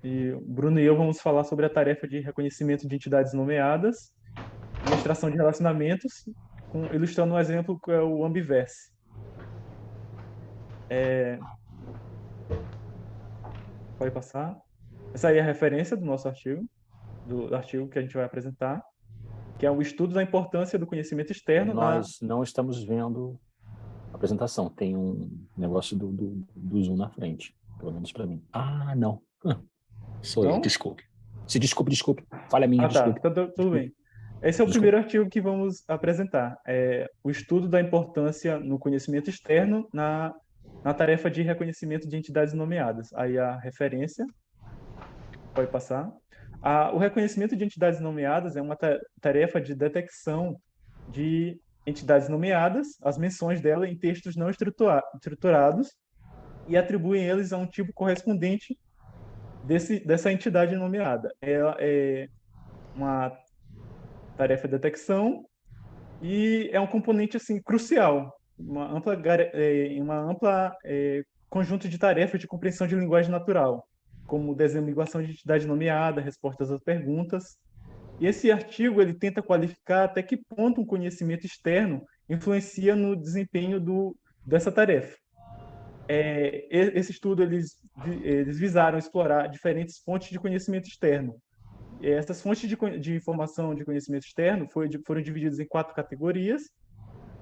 E o Bruno e eu vamos falar sobre a tarefa de reconhecimento de entidades nomeadas e extração de relacionamentos, ilustrando um exemplo que é o Ambiverse. Pode passar. Essa aí é a referência do nosso artigo, do artigo que a gente vai apresentar, que é o estudo da importância do conhecimento externo na... Nós não estamos vendo a apresentação. Tem um negócio do Zoom na frente, pelo menos para mim. Ah, não. Sou eu, Não? desculpe. Desculpe. Falha minha, Ah, tá. desculpe. Então, tudo bem. Esse é o Desculpe. primeiro artigo que vamos apresentar. É o estudo da importância no conhecimento externo na tarefa de reconhecimento de entidades nomeadas. Aí a referência, pode passar. O reconhecimento de entidades nomeadas é uma tarefa de detecção de entidades nomeadas, as menções dela em textos não estruturados, e atribuem eles a um tipo correspondente dessa entidade nomeada. Ela é uma tarefa de detecção e é um componente assim crucial, uma ampla conjunto de tarefas de compreensão de linguagem natural, como desambiguação de entidade nomeada, respostas às perguntas. E esse artigo ele tenta qualificar até que ponto um conhecimento externo influencia no desempenho dessa tarefa. Esse estudo eles visaram explorar diferentes fontes de conhecimento externo. Essas fontes de informação de conhecimento externo foram divididas em 4 categorias,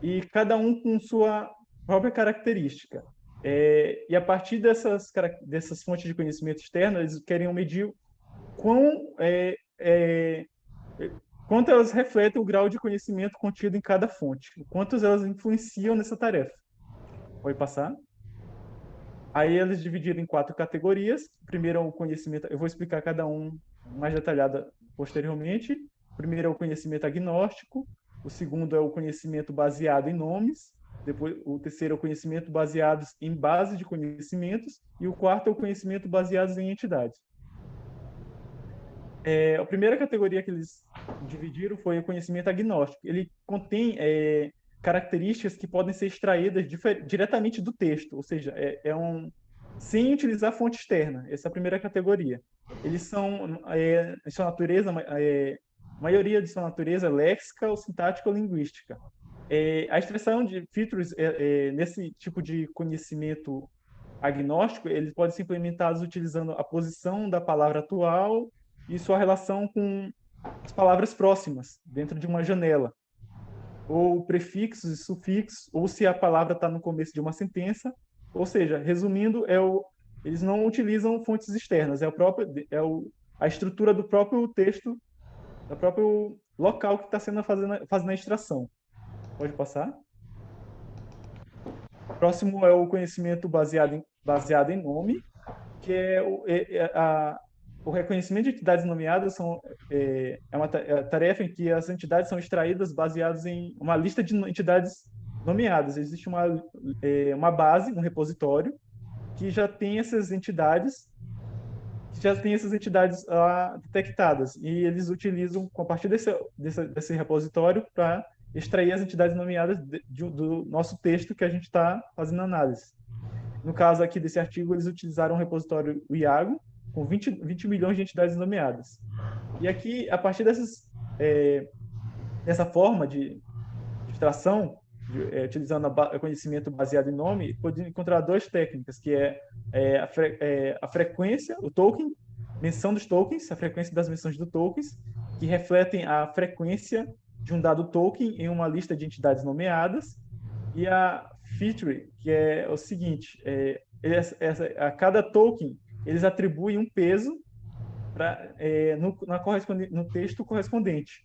e cada um com sua própria característica. E a partir dessas fontes de conhecimento externo, eles querem medir quão, é, é, quanto elas refletem o grau de conhecimento contido em cada fonte, quantos elas influenciam nessa tarefa. Pode passar? Aí eles dividiram em 4 categorias. Primeiro é o conhecimento, eu vou explicar cada um mais detalhada posteriormente. O primeiro é o conhecimento agnóstico, o segundo é o conhecimento baseado em nomes, depois o terceiro é o conhecimento baseado em base de conhecimentos e o quarto é o conhecimento baseado em entidades. A primeira categoria que eles dividiram foi o conhecimento agnóstico. Ele contém características que podem ser extraídas diretamente do texto, ou seja, sem utilizar fonte externa. Essa é a primeira categoria. Eles são, em sua natureza, a maioria de sua natureza é léxica ou sintática ou linguística. A extração de features nesse tipo de conhecimento agnóstico, eles podem ser implementados utilizando a posição da palavra atual e sua relação com as palavras próximas dentro de uma janela, ou prefixos e sufixos, ou se a palavra está no começo de uma sentença. Ou seja, resumindo, eles não utilizam fontes externas, a estrutura do próprio texto, do próprio local que está sendo fazendo a extração. Pode passar? Próximo é o conhecimento baseado em nome, que o reconhecimento de entidades nomeadas é uma tarefa em que as entidades são extraídas baseadas em uma lista de entidades nomeadas. Existe uma base, um repositório, que já tem essas entidades lá detectadas, e eles utilizam, a partir desse repositório, para extrair as entidades nomeadas do nosso texto que a gente está fazendo análise. No caso aqui desse artigo, eles utilizaram o repositório IAGO, com 20 milhões de entidades nomeadas. E aqui, a partir dessa forma de extração, utilizando o conhecimento baseado em nome, pode encontrar 2 técnicas, que a frequência, o token, menção dos tokens, a frequência das menções do tokens, que refletem a frequência de um dado token em uma lista de entidades nomeadas, e a feature, que é o seguinte, a cada token eles atribuem um peso no texto correspondente.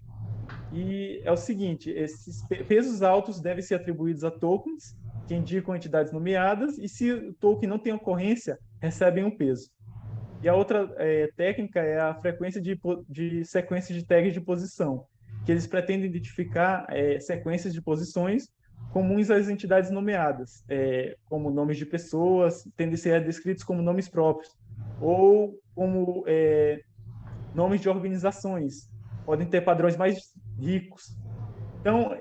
E é o seguinte, esses pesos altos devem ser atribuídos a tokens que indicam entidades nomeadas, e se o token não tem ocorrência, recebem um peso. E a outra técnica é a frequência de sequências de tags de posição, que eles pretendem identificar sequências de posições comuns às entidades nomeadas, como nomes de pessoas, tendem a ser descritos como nomes próprios, ou como nomes de organizações, podem ter padrões mais ricos. Então,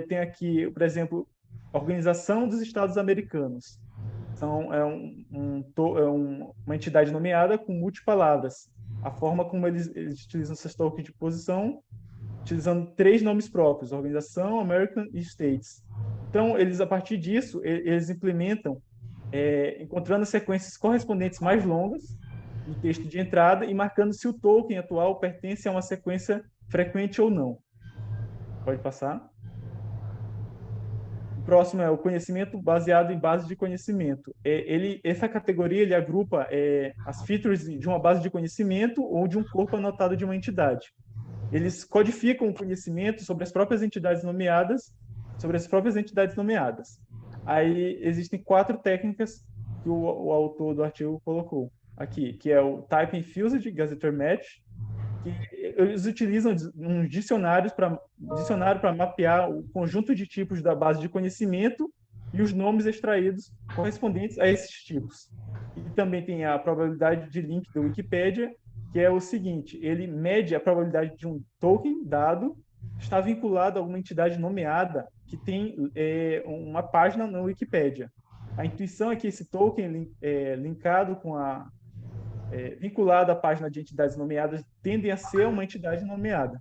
tem aqui, por exemplo, a Organização dos Estados Americanos. Uma entidade nomeada com multipalavras. A forma como eles utilizam essas tokens de posição, utilizando 3 nomes próprios: organização, American e States. Então, a partir disso, eles implementam, encontrando sequências correspondentes mais longas no texto de entrada e marcando se o token atual pertence a uma sequência frequente ou não. Pode passar. O próximo é o conhecimento baseado em base de conhecimento. Essa categoria ele agrupa as features de uma base de conhecimento ou de um corpo anotado de uma entidade. Eles codificam o conhecimento sobre as próprias entidades nomeadas, Aí existem 4 técnicas que o autor do artigo colocou aqui, que é o Type Infused Gazetteer Match, que eles utilizam um dicionário para mapear o conjunto de tipos da base de conhecimento e os nomes extraídos correspondentes a esses tipos. E também tem a probabilidade de link da Wikipédia, que é o seguinte: ele mede a probabilidade de um token dado estar vinculado a alguma entidade nomeada que tem uma página na Wikipédia. A intuição é que esse token linkado com vinculado à página de entidades nomeadas tendem a ser uma entidade nomeada.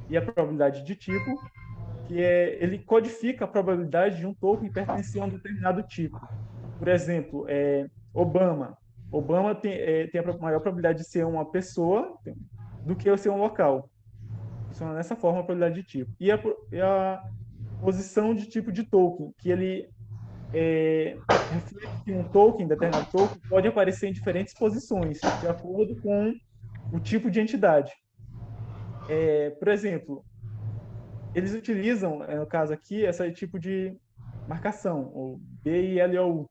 E a probabilidade de tipo, que ele codifica a probabilidade de um token pertencer a um determinado tipo. Por exemplo, Obama. Obama tem a maior probabilidade de ser uma pessoa do que ser um local. Funciona dessa forma a probabilidade de tipo. E a posição de tipo de token, que ele reflete que um token, determinado token, pode aparecer em diferentes posições, de acordo com o tipo de entidade. Por exemplo, eles utilizam, no caso aqui, esse tipo de marcação, o BILOU,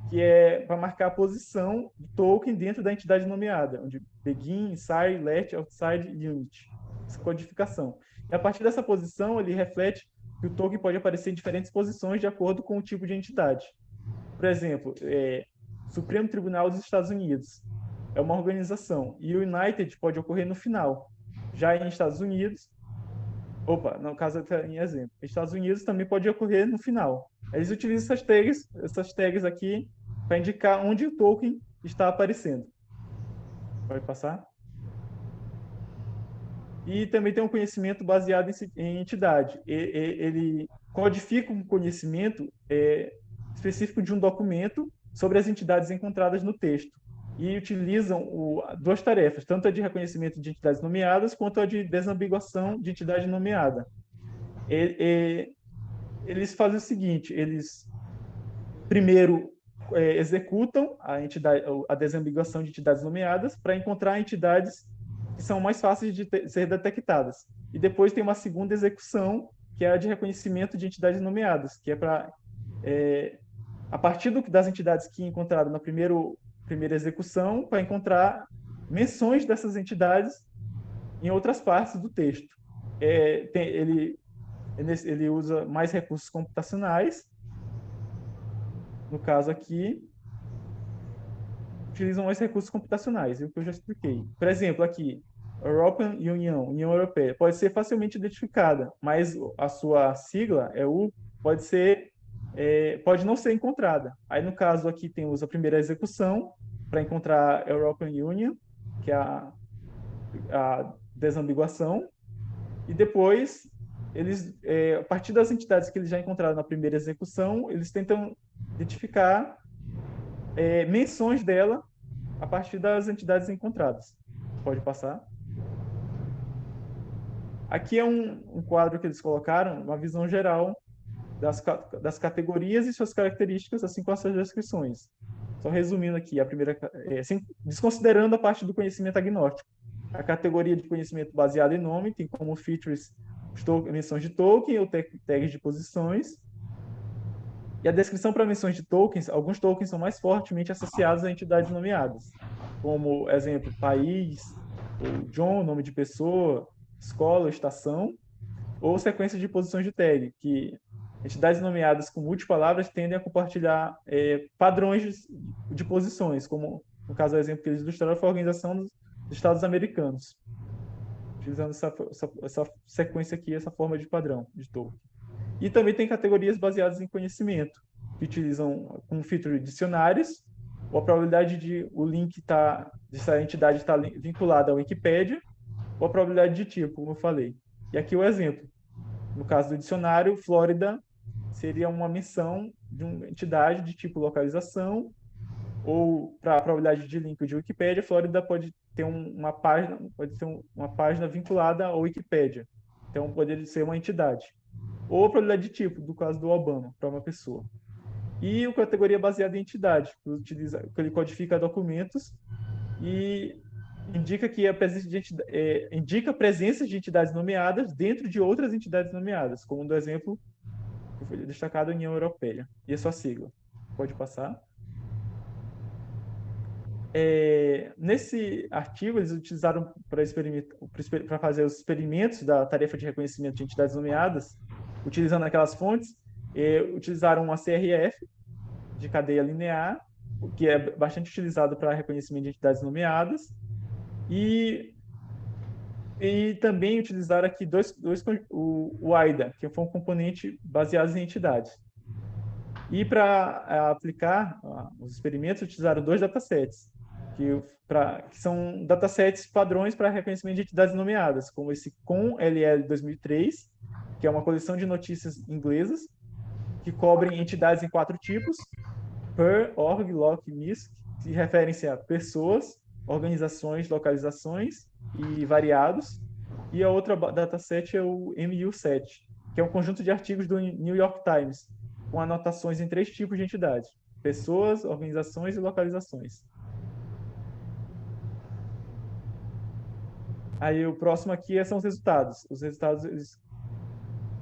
que é para marcar a posição do token dentro da entidade nomeada, onde begin, inside, let, outside, unit. Essa codificação. E a partir dessa posição, ele reflete que o token pode aparecer em diferentes posições de acordo com o tipo de entidade. Por exemplo, Supremo Tribunal dos Estados Unidos é uma organização, e o United pode ocorrer no final. Já em Estados Unidos, no caso em exemplo, Estados Unidos também pode ocorrer no final. Eles utilizam essas tags aqui para indicar onde o token está aparecendo. Pode passar? E também tem um conhecimento baseado em entidade. Ele codifica um conhecimento específico de um documento sobre as entidades encontradas no texto. E utilizam 2 tarefas, tanto a de reconhecimento de entidades nomeadas, quanto a de desambiguação de entidade nomeada. Eles fazem o seguinte: eles primeiro executam a desambiguação de entidades nomeadas para encontrar entidades que são mais fáceis de ser detectadas. E depois tem uma segunda execução, que é a de reconhecimento de entidades nomeadas, que é para, a partir das entidades que encontraram na primeira execução, para encontrar menções dessas entidades em outras partes do texto. Ele usa mais recursos computacionais. No caso aqui, utilizam mais recursos computacionais, é o que eu já expliquei. Por exemplo, aqui, European Union, União Europeia, pode ser facilmente identificada, mas a sua sigla, EU, pode não ser encontrada. Aí, no caso aqui, usa a primeira execução para encontrar European Union, que é a desambiguação, e depois, a partir das entidades que eles já encontraram na primeira execução, eles tentam identificar menções dela a partir das entidades encontradas. Pode passar. Aqui é um quadro que eles colocaram, uma visão geral das categorias e suas características, assim como as suas descrições. Só resumindo aqui, desconsiderando a parte do conhecimento agnóstico. A categoria de conhecimento baseado em nome tem como features menções de token ou tags de posições. E a descrição para menções de tokens, alguns tokens são mais fortemente associados a entidades nomeadas, como, exemplo, país, ou John, nome de pessoa, escola, estação, ou sequência de posições de tag, que entidades nomeadas com multipalavras tendem a compartilhar padrões de posições, como, no caso, o exemplo que eles ilustraram foi a Organização dos Estados Americanos, utilizando essa sequência aqui, essa forma de padrão de token. E também tem categorias baseadas em conhecimento. que utilizam como feature dicionários, ou a probabilidade de o link dessa entidade estar vinculada à Wikipédia, ou a probabilidade de tipo, como eu falei. E aqui o exemplo. No caso do dicionário, Flórida seria uma menção de uma entidade de tipo localização, ou para a probabilidade de link de Wikipédia, Flórida pode ter uma página vinculada à Wikipédia. Então, poderia ser uma entidade. Ou a probabilidade de tipo, do caso do Obama, para uma pessoa. E a categoria baseada em entidade, que ele codifica documentos e indica a presença de entidades nomeadas dentro de outras entidades nomeadas, como do exemplo que foi destacado a União Europeia e a sua sigla. Pode passar. Nesse artigo, eles utilizaram para fazer os experimentos da tarefa de reconhecimento de entidades nomeadas, utilizando aquelas fontes, utilizaram uma CRF de cadeia linear, que é bastante utilizado para reconhecimento de entidades nomeadas, e também utilizaram aqui o AIDA, que foi um componente baseado em entidades. E para aplicar os experimentos, utilizaram 2 datasets, que são datasets padrões para reconhecimento de entidades nomeadas, como esse COM-LL 2003, que é uma coleção de notícias inglesas, que cobrem entidades em 4 tipos: per, org, loc, misc, que referem-se a pessoas, organizações, localizações e variados. E a outra dataset é o MU7, que é um conjunto de artigos do New York Times, com anotações em 3 tipos de entidades: pessoas, organizações e localizações. Aí o próximo aqui são os resultados. Os resultados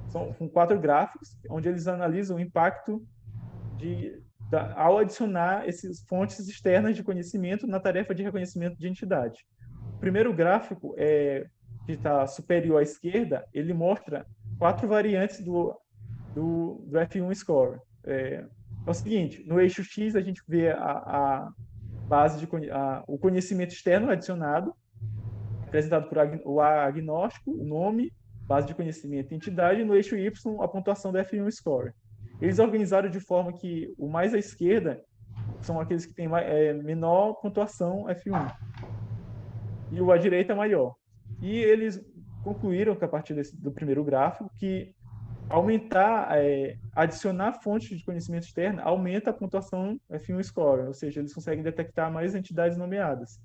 são com 4 gráficos, onde eles analisam o impacto ao adicionar essas fontes externas de conhecimento na tarefa de reconhecimento de entidade. O primeiro gráfico, que está superior à esquerda, ele mostra 4 variantes do F1 Score. É o seguinte: no eixo X a gente vê o conhecimento externo adicionado, representado por o agnóstico, o nome, base de conhecimento e entidade, e no eixo Y a pontuação do F1 Score. Eles organizaram de forma que o mais à esquerda são aqueles que têm menor pontuação F1 e o à direita maior. E eles concluíram que a partir do primeiro gráfico que adicionar fontes de conhecimento externo aumenta a pontuação F1 Score, ou seja, eles conseguem detectar mais entidades nomeadas.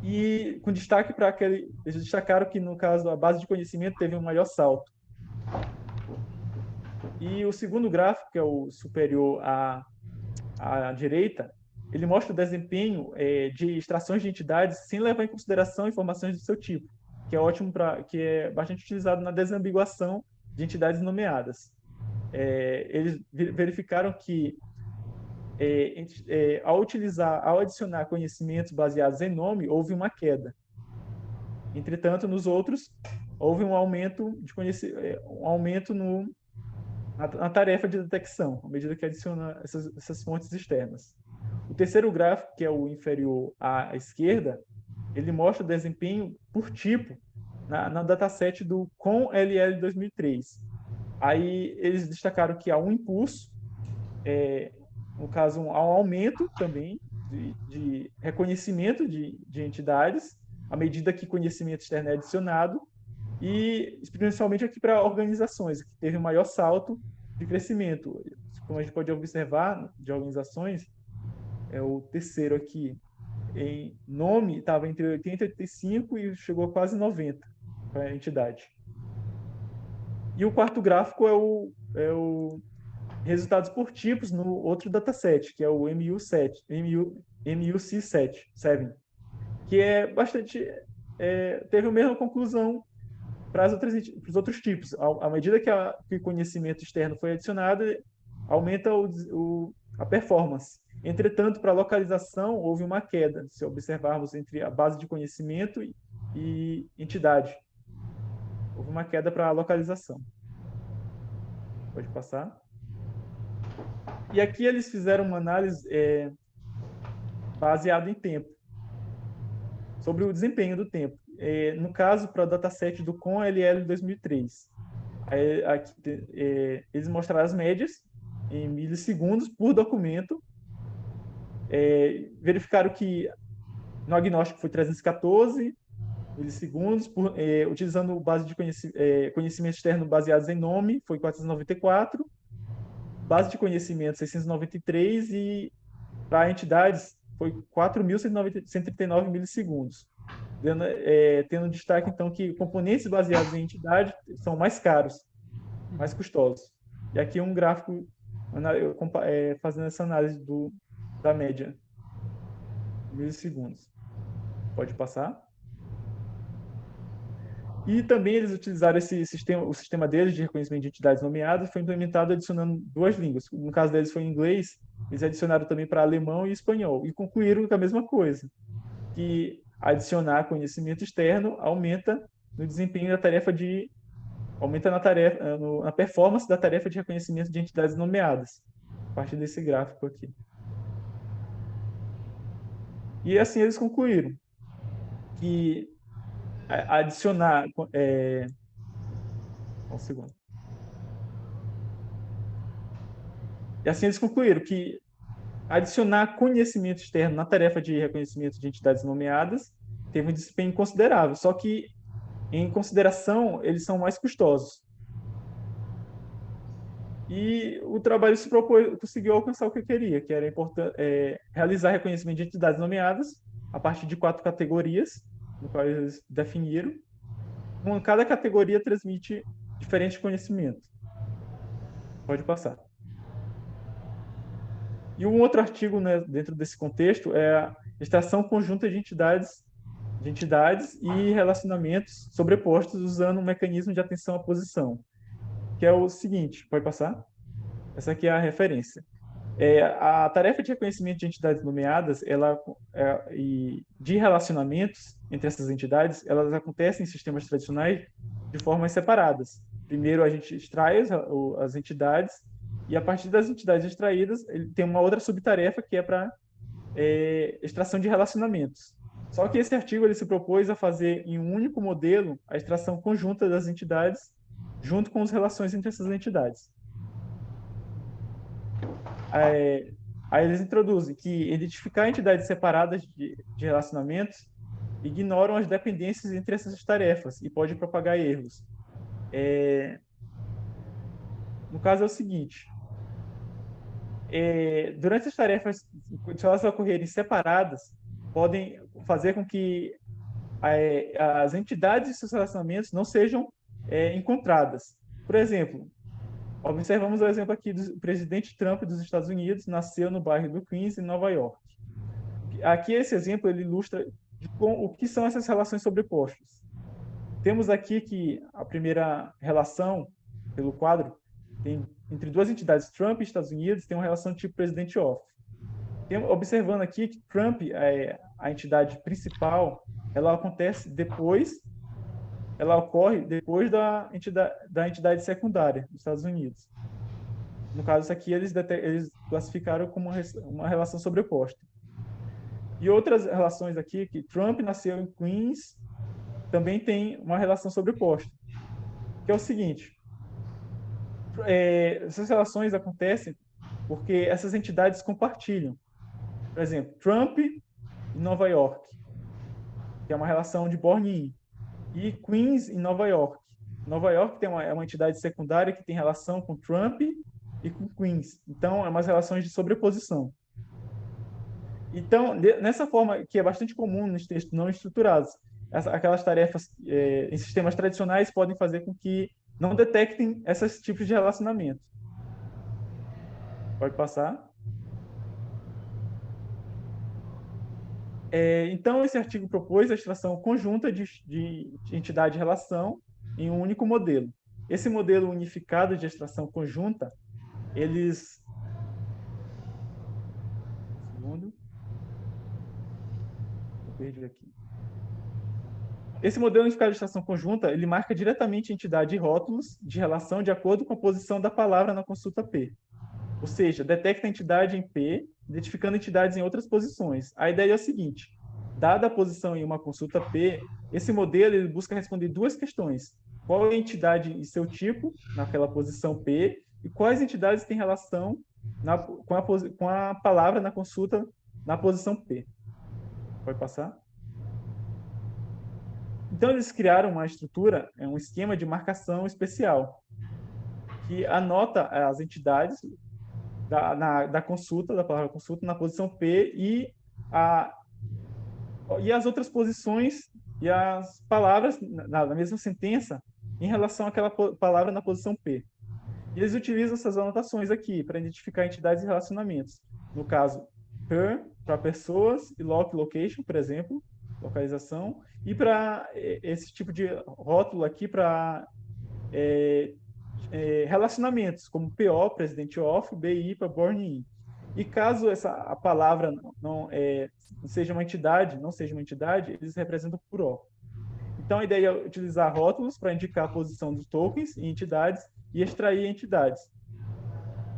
E com destaque para eles destacaram que no caso a base de conhecimento teve um maior salto. E o segundo gráfico, que é o superior à direita, ele mostra o desempenho de extrações de entidades sem levar em consideração informações do seu tipo, que é ótimo que é bastante utilizado na desambiguação de entidades nomeadas. Eles verificaram que ao adicionar conhecimentos baseados em nome, houve uma queda. Entretanto, nos outros, houve um aumento na tarefa de detecção, à medida que adiciona essas fontes externas. O terceiro gráfico, que é o inferior à esquerda, ele mostra o desempenho por tipo na dataset do COM-LL 2003. Aí eles destacaram que há um impulso, no caso, há um aumento também de reconhecimento de entidades, à medida que conhecimento externo é adicionado, e principalmente aqui para organizações, que teve um maior salto de crescimento. Como a gente pode observar, de organizações, é o terceiro aqui, em nome, estava entre 80 e 85 e chegou a quase 90 para a entidade. E o quarto gráfico é o resultados por tipos no outro dataset, que é o MUC7, que é bastante teve a mesma conclusão para os outros tipos. À medida que o conhecimento externo foi adicionado, aumenta a performance. Entretanto, para a localização, houve uma queda, se observarmos entre a base de conhecimento e entidade. Houve uma queda para a localização. Pode passar. E aqui eles fizeram uma análise baseada em tempo, sobre o desempenho do tempo. No caso, para o dataset do COM-LL 2003, eles mostraram as médias em milissegundos por documento. Verificaram que no agnóstico foi 314 milissegundos, utilizando base de conhecimento externo baseados em nome, foi 494, base de conhecimento 693 e para entidades foi 4.139 milissegundos. Tendo destaque, então, que componentes baseados em entidade são mais caros, mais custosos. E aqui um gráfico fazendo essa análise da média, milissegundos. Pode passar. E também eles utilizaram o sistema deles de reconhecimento de entidades nomeadas, foi implementado adicionando 2 línguas. No caso deles foi em inglês, eles adicionaram também para alemão e espanhol, e concluíram com a mesma coisa, que adicionar conhecimento externo aumenta no desempenho da tarefa aumenta na performance da tarefa de reconhecimento de entidades nomeadas, a partir desse gráfico aqui. E assim eles concluíram que adicionar... um segundo. E assim eles concluíram que adicionar conhecimento externo na tarefa de reconhecimento de entidades nomeadas teve um desempenho considerável, só que, em consideração, eles são mais custosos. E o trabalho conseguiu alcançar o que queria, que era realizar reconhecimento de entidades nomeadas a partir de 4 categorias, no qual eles definiram. Cada categoria transmite diferente conhecimento. Pode passar. E um outro artigo, né, dentro desse contexto é a extração conjunta de entidades e relacionamentos sobrepostos usando um mecanismo de atenção à posição, que é o seguinte, pode passar? Essa aqui é a referência. A tarefa de reconhecimento de entidades nomeadas e de relacionamentos entre essas entidades, elas acontecem em sistemas tradicionais de formas separadas. Primeiro, a gente extrai as entidades, e a partir das entidades extraídas, ele tem uma outra subtarefa que é para extração de relacionamentos. Só que esse artigo ele se propôs a fazer em um único modelo a extração conjunta das entidades junto com as relações entre essas entidades. Aí eles introduzem que identificar entidades separadas de relacionamentos ignoram as dependências entre essas tarefas e pode propagar erros. No caso é o seguinte, durante as tarefas, se elas ocorrerem separadas, podem fazer com que as entidades e seus relacionamentos não sejam encontradas. Por exemplo, observamos o exemplo aqui do presidente Trump dos Estados Unidos, nasceu no bairro do Queens, em Nova York. Aqui esse exemplo ele ilustra o que são essas relações sobrepostas. Temos aqui que a primeira relação, pelo quadro, tem entre 2 entidades, Trump e Estados Unidos, tem uma relação tipo presidente-off. Observando aqui que Trump, a entidade principal, ela ocorre depois da entidade secundária dos Estados Unidos. No caso, isso aqui eles classificaram como uma relação sobreposta. E outras relações aqui, que Trump nasceu em Queens, também tem uma relação sobreposta, que é o seguinte, essas relações acontecem porque essas entidades compartilham. Por exemplo, Trump e Nova York, que é uma relação de born-in, e Queens em Nova York. Nova York é uma entidade secundária que tem relação com Trump e com Queens. Então, é umas relações de sobreposição. Então, nessa forma, que é bastante comum nos textos não estruturados, aquelas tarefas em sistemas tradicionais podem fazer com que não detectem esses tipos de relacionamento. Pode passar. Então, esse artigo propôs a extração conjunta de entidade e relação em um único modelo. Esse modelo unificado de extração conjunta, eles... Um segundo. Eu perdi aqui. Esse modelo unificado de extração conjunta, ele marca diretamente entidade e rótulos de relação de acordo com a posição da palavra na consulta P. Ou seja, detecta a entidade em P, identificando entidades em outras posições. A ideia é o seguinte, dada a posição em uma consulta P, esse modelo ele busca responder 2 questões. Qual é a entidade e seu tipo naquela posição P e quais entidades têm relação com a palavra na consulta na posição P. Pode passar? Então, eles criaram uma estrutura, um esquema de marcação especial, que anota as entidades da consulta, da palavra consulta, na posição P e as outras posições e as palavras na mesma sentença em relação àquela palavra na posição P. E eles utilizam essas anotações aqui para identificar entidades e relacionamentos. No caso, per, para pessoas, e loc, location, por exemplo, localização, e para esse tipo de rótulo aqui para relacionamentos, como PO, President of, BI para Born In. E caso a palavra não seja uma entidade, eles representam por O. Então, a ideia é utilizar rótulos para indicar a posição dos tokens e entidades e extrair entidades.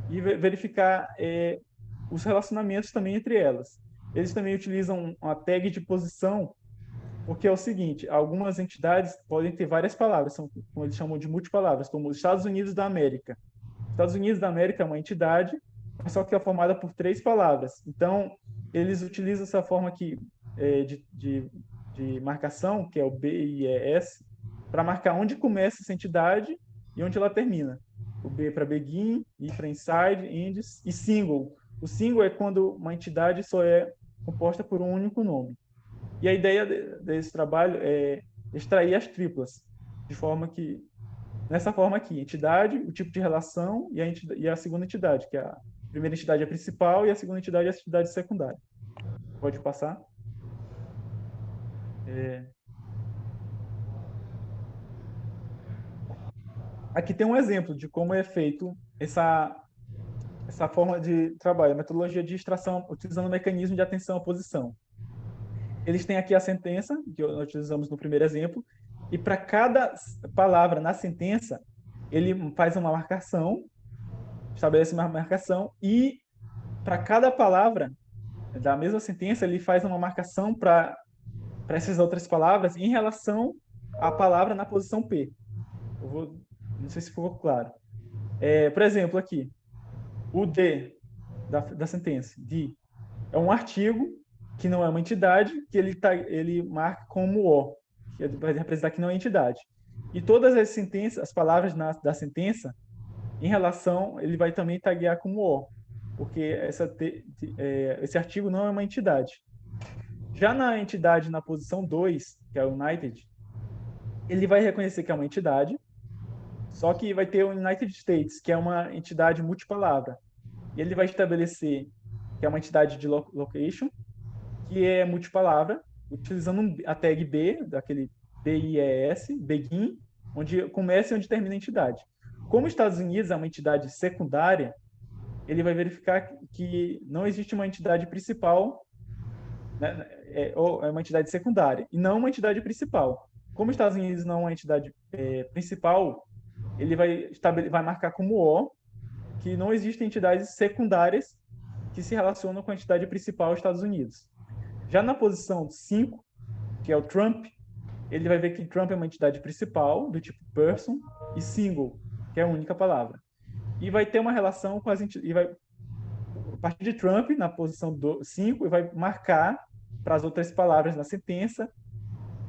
E verificar os relacionamentos também entre elas. Eles também utilizam uma tag de posição, porque é o seguinte, algumas entidades podem ter várias palavras, são, como eles chamam de multipalavras, como os Estados Unidos da América. Estados Unidos da América é uma entidade, só que é formada por 3 palavras. Então, eles utilizam essa forma aqui de marcação, que é o BIES, para marcar onde começa essa entidade e onde ela termina. O B para begin, I para inside, ends e single. O single é quando uma entidade só é composta por um único nome. E a ideia desse trabalho é extrair as triplas, de forma que, nessa forma aqui, entidade, o tipo de relação e a segunda entidade, que a primeira entidade é a principal e a segunda entidade é a entidade secundária. Pode passar? Aqui tem um exemplo de como é feito essa forma de trabalho, a metodologia de extração, utilizando o mecanismo de atenção à posição. Eles têm aqui a sentença, que nós utilizamos no primeiro exemplo, e para cada palavra na sentença, ele faz uma marcação, estabelece uma marcação, e para cada palavra da mesma sentença, ele faz uma marcação para essas outras palavras em relação à palavra na posição P. Não sei se ficou claro. Por exemplo, aqui, o D da sentença, D, é um artigo que não é uma entidade, que ele marca como O, que vai representar que não é entidade. E todas as sentenças, as palavras da sentença, em relação, ele vai também taguear como O, porque esse artigo não é uma entidade. Já na entidade na posição 2, que é o United, ele vai reconhecer que é uma entidade, só que vai ter o United States, que é uma entidade multipalavra. E ele vai estabelecer que é uma entidade de location, que é multipalavra, utilizando a tag B, daquele BIES, begin, onde começa e onde termina a entidade. Como os Estados Unidos é uma entidade secundária, ele vai verificar que não existe uma entidade principal, né, ou é uma entidade secundária, e não uma entidade principal. Como os Estados Unidos não é uma entidade principal, ele vai marcar como O, que não existem entidades secundárias que se relacionam com a entidade principal dos Estados Unidos. Já na posição 5, que é o Trump, ele vai ver que Trump é uma entidade principal, do tipo person, e single, que é a única palavra. E vai ter uma relação com as entidades. A partir de Trump, na posição 5, e vai marcar para as outras palavras na sentença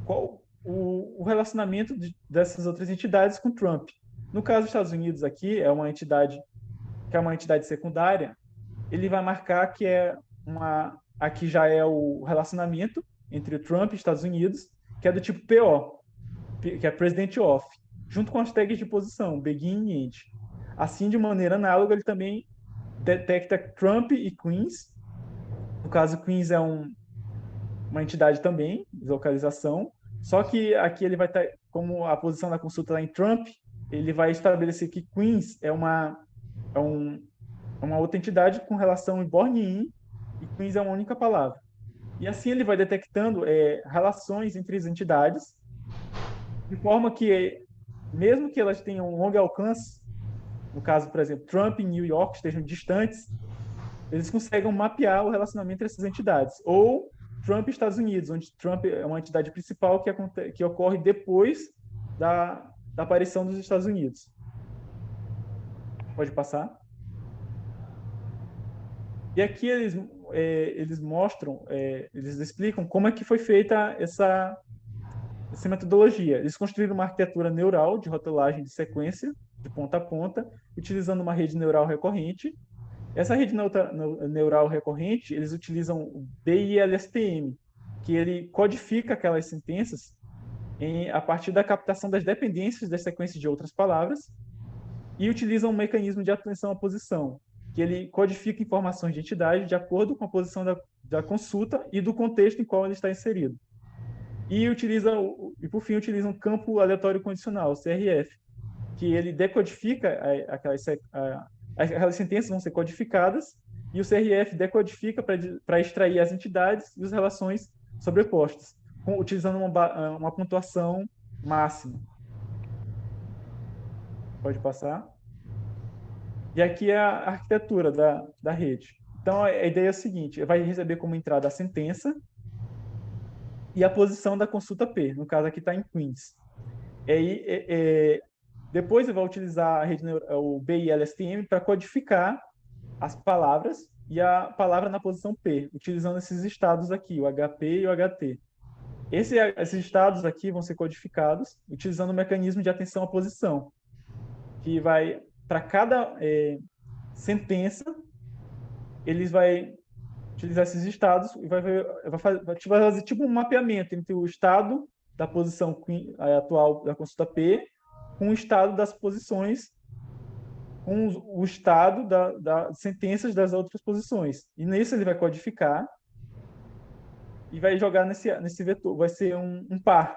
qual o relacionamento dessas outras entidades com Trump. No caso dos Estados Unidos aqui, é uma entidade que é uma entidade secundária, ele vai marcar que aqui já é o relacionamento entre o Trump e os Estados Unidos, que é do tipo PO, que é President of, junto com as tags de posição, begin e end. Assim, de maneira análoga, ele também detecta Trump e Queens. No caso, Queens é uma entidade também, de localização, só que aqui ele vai estar, como a posição da consulta lá em Trump, ele vai estabelecer que Queens é uma outra entidade com relação em born in, e Queens é uma única palavra. E assim ele vai detectando relações entre as entidades, de forma que, mesmo que elas tenham um longo alcance, no caso, por exemplo, Trump e New York estejam distantes, eles conseguem mapear o relacionamento entre essas entidades. Ou Trump e Estados Unidos, onde Trump é uma entidade principal que ocorre depois da aparição dos Estados Unidos. Pode passar. E aqui eles mostram, eles explicam como é que foi feita essa metodologia. Eles construíram uma arquitetura neural de rotulagem de sequência, de ponta a ponta, utilizando uma rede neural recorrente. Essa rede neural recorrente, eles utilizam o BILSTM, que ele codifica aquelas sentenças a partir da captação das dependências das sequências de outras palavras e utiliza um mecanismo de atenção à posição, que ele codifica informações de entidade de acordo com a posição da consulta e do contexto em qual ele está inserido. E por fim, utiliza um campo aleatório condicional, o CRF, que ele decodifica aquelas sentenças vão ser codificadas e o CRF decodifica para extrair as entidades e as relações sobrepostas, utilizando uma pontuação máxima. Pode passar. E aqui é a arquitetura da rede. Então, a ideia é a seguinte: vai receber como entrada a sentença e a posição da consulta P. No caso, aqui está em Queens. Depois, ele vai utilizar a rede, o BILSTM para codificar as palavras e a palavra na posição P, utilizando esses estados aqui, o HP e o HT. Esses estados aqui vão ser codificados utilizando o mecanismo de atenção à posição, que vai, para cada sentença, eles vai utilizar esses estados e vai fazer tipo um mapeamento entre o estado da posição atual da consulta P com o estado das posições, com o estado das sentenças das outras posições. E nisso ele vai codificar e vai jogar nesse vetor. Vai ser um par,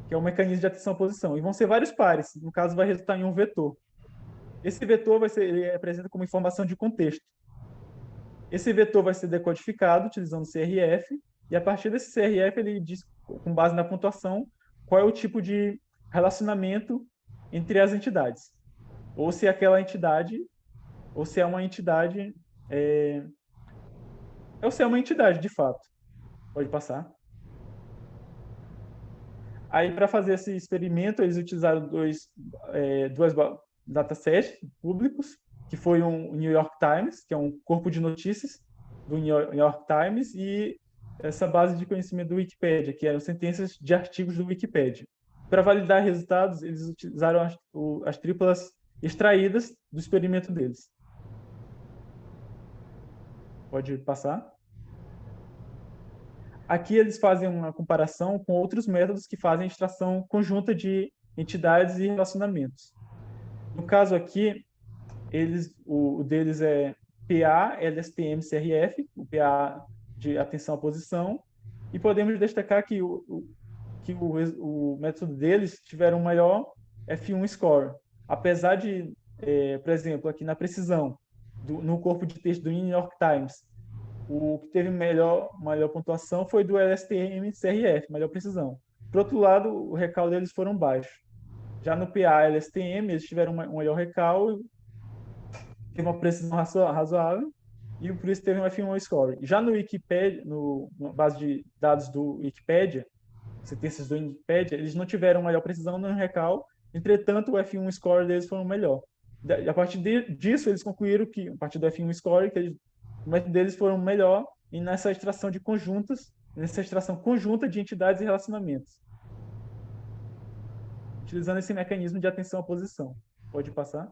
que é o mecanismo de atenção à posição. E vão ser vários pares. No caso, vai resultar em um vetor. Esse vetor ele apresenta como informação de contexto. Esse vetor vai ser decodificado utilizando o CRF, e a partir desse CRF ele diz, com base na pontuação, qual é o tipo de relacionamento entre as entidades. Ou se é aquela entidade, ou se é uma entidade, ou se é uma entidade, de fato. Pode passar. Aí, para fazer esse experimento, eles utilizaram dois datasets públicos, que foi um New York Times, que é um corpo de notícias do New York Times, e essa base de conhecimento do Wikipedia, que eram sentenças de artigos do Wikipedia. Para validar resultados, eles utilizaram as triplas extraídas do experimento deles. Pode passar. Aqui eles fazem uma comparação com outros métodos que fazem extração conjunta de entidades e relacionamentos. No caso aqui, o deles é PA, LSTM, CRF, o PA de atenção à posição, e podemos destacar que o método deles tiveram um maior F1 score. Apesar de, por exemplo, aqui na precisão, no corpo de texto do New York Times, o que teve maior pontuação foi do LSTM CRF, melhor precisão. Por outro lado, o recal deles foram baixos. Já no PA LSTM, eles tiveram um maior recal, teve uma precisão razoável, e por isso teve um F1 score. Já no Wikipedia, na base de dados do Wikipedia, sentenças do Wikipedia, eles não tiveram maior precisão no recal, entretanto, o F1 score deles foi melhor. A partir disso, eles concluíram que, a partir do F1 score, que o método deles foram melhor nessa extração de conjuntas, nessa extração conjunta de entidades e relacionamentos, utilizando esse mecanismo de atenção à posição. Pode passar.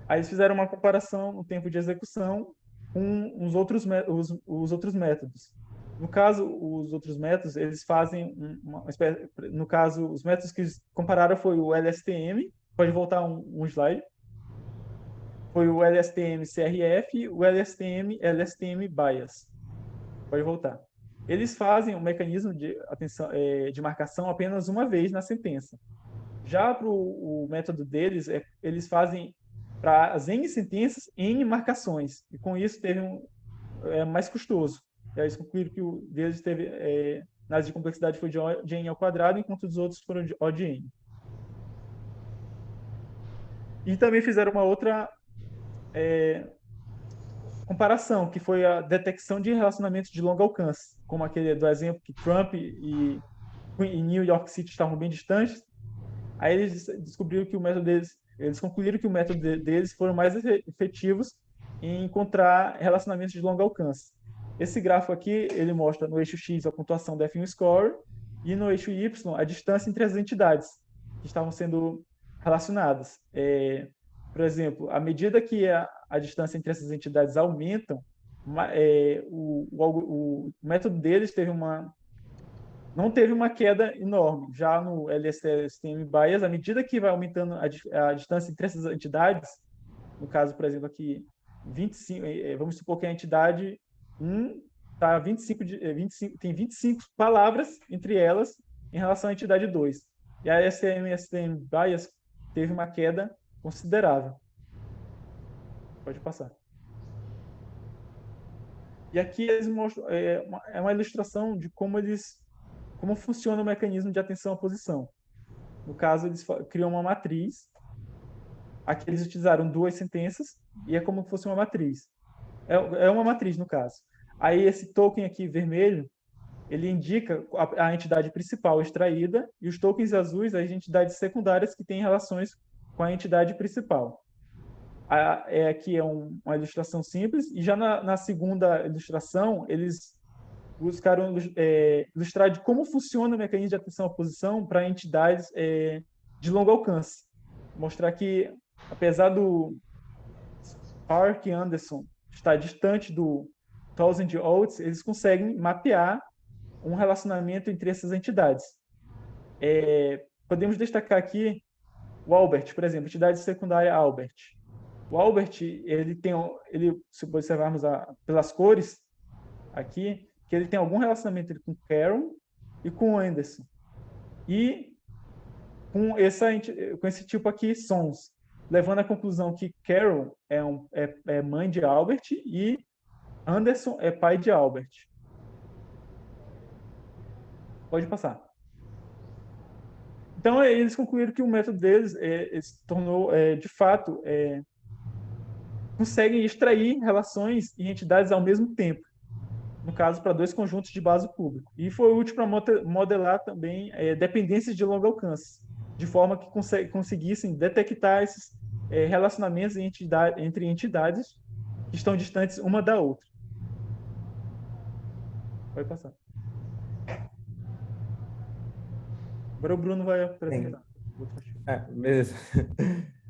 Aí eles fizeram uma comparação no tempo de execução com os outros métodos. No caso, os outros métodos, eles fazem no caso, os métodos que eles compararam foi o LSTM, pode voltar um slide, foi o LSTM-CRF e o LSTM Bias. Pode voltar. Eles fazem um mecanismo de de marcação apenas uma vez na sentença. Já para o método deles, eles fazem para as N sentenças, N marcações. E com isso teve mais custoso. E aí eles concluíram que o deles teve, análise de complexidade foi de N ao quadrado, enquanto os outros foram de O de N. E também fizeram uma outra comparação, que foi a detecção de relacionamentos de longo alcance, como aquele do exemplo que Trump e New York City estavam bem distantes. Aí eles descobriram que o método deles eles concluíram que o método deles foram mais efetivos em encontrar relacionamentos de longo alcance. Esse gráfico aqui, ele mostra no eixo X a pontuação da F1 Score e no eixo Y a distância entre as entidades que estavam sendo relacionadas. Por exemplo, à medida que a distância entre essas entidades aumentam, o método deles não teve uma queda enorme. Já no LSTM Bias, à medida que vai aumentando a distância entre essas entidades, no caso, por exemplo, aqui, 25, vamos supor que a entidade 1 tá 25, tem 25 palavras entre elas em relação à entidade 2. E a STM Bias teve uma queda considerável. Pode passar. E aqui eles mostram, uma ilustração de como funciona o mecanismo de atenção à posição. No caso, eles criam uma matriz. Aqui eles utilizaram 2 sentenças e é como se fosse uma matriz. É uma matriz, no caso. Aí esse token aqui vermelho, ele indica a entidade principal extraída e os tokens azuis, as entidades secundárias que têm relações com a entidade principal. Aqui é uma ilustração simples, e já na segunda ilustração, eles buscaram ilustrar de como funciona o mecanismo de atenção à posição para entidades de longo alcance. Mostrar que, apesar do Park e Anderson estar distante do Thousand Oates, eles conseguem mapear um relacionamento entre essas entidades. Podemos destacar aqui o Albert, por exemplo, entidade secundária Albert. O Albert, se observarmos pelas cores aqui, que ele tem algum relacionamento com Karen e com Anderson. E com esse tipo aqui, Sons, levando à conclusão que Carol é mãe de Albert e Anderson é pai de Albert. Pode passar. Então, eles concluíram que o método deles se tornou, de fato, conseguem extrair relações e entidades ao mesmo tempo. No caso, para 2 conjuntos de base público. E foi útil para modelar também dependências de longo alcance, de forma que conseguissem detectar esses relacionamentos entre entidades que estão distantes uma da outra. Pode passar. Agora o Bruno vai apresentar. Beleza.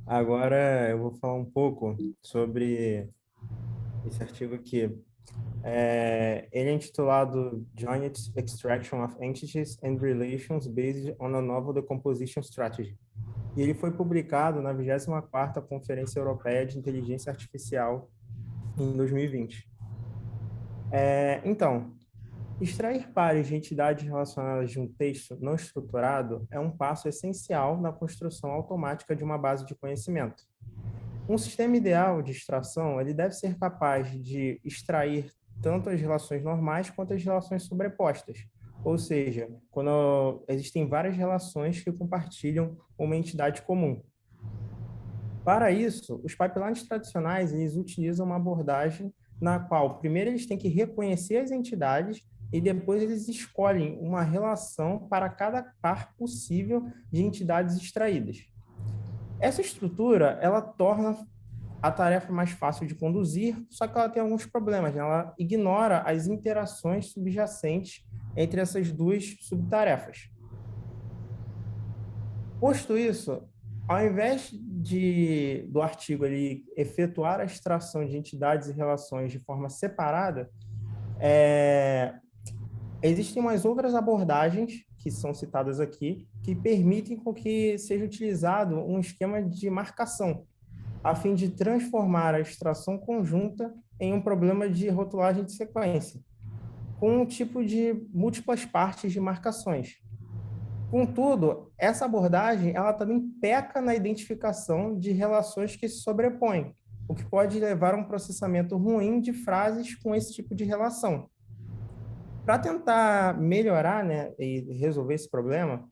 Agora eu vou falar um pouco sobre esse artigo aqui. Ele é intitulado Joint Extraction of Entities and Relations Based on a Novel Decomposition Strategy. E ele foi publicado na 24ª Conferência Europeia de Inteligência Artificial em 2020. Então, extrair pares de entidades relacionadas de um texto não estruturado é um passo essencial na construção automática de uma base de conhecimento. Um sistema ideal de extração, ele deve ser capaz de extrair tanto as relações normais quanto as relações sobrepostas. Ou seja, quando existem várias relações que compartilham uma entidade comum. Para isso, os pipelines tradicionais, eles utilizam uma abordagem na qual, primeiro, eles têm que reconhecer as entidades e depois eles escolhem uma relação para cada par possível de entidades extraídas. Essa estrutura, ela torna a tarefa mais fácil de conduzir, só que ela tem alguns problemas, né? Ela ignora as interações subjacentes entre essas 2 subtarefas. Posto isso, ao invés do artigo ele efetuar a extração de entidades e relações de forma separada, existem umas outras abordagens que são citadas aqui, que permitem com que seja utilizado um esquema de marcação, a fim de transformar a extração conjunta em um problema de rotulagem de sequência, com um tipo de múltiplas partes de marcações. Contudo, essa abordagem ela também peca na identificação de relações que se sobrepõem, o que pode levar a um processamento ruim de frases com esse tipo de relação. Para tentar melhorar, né, e resolver esse problema,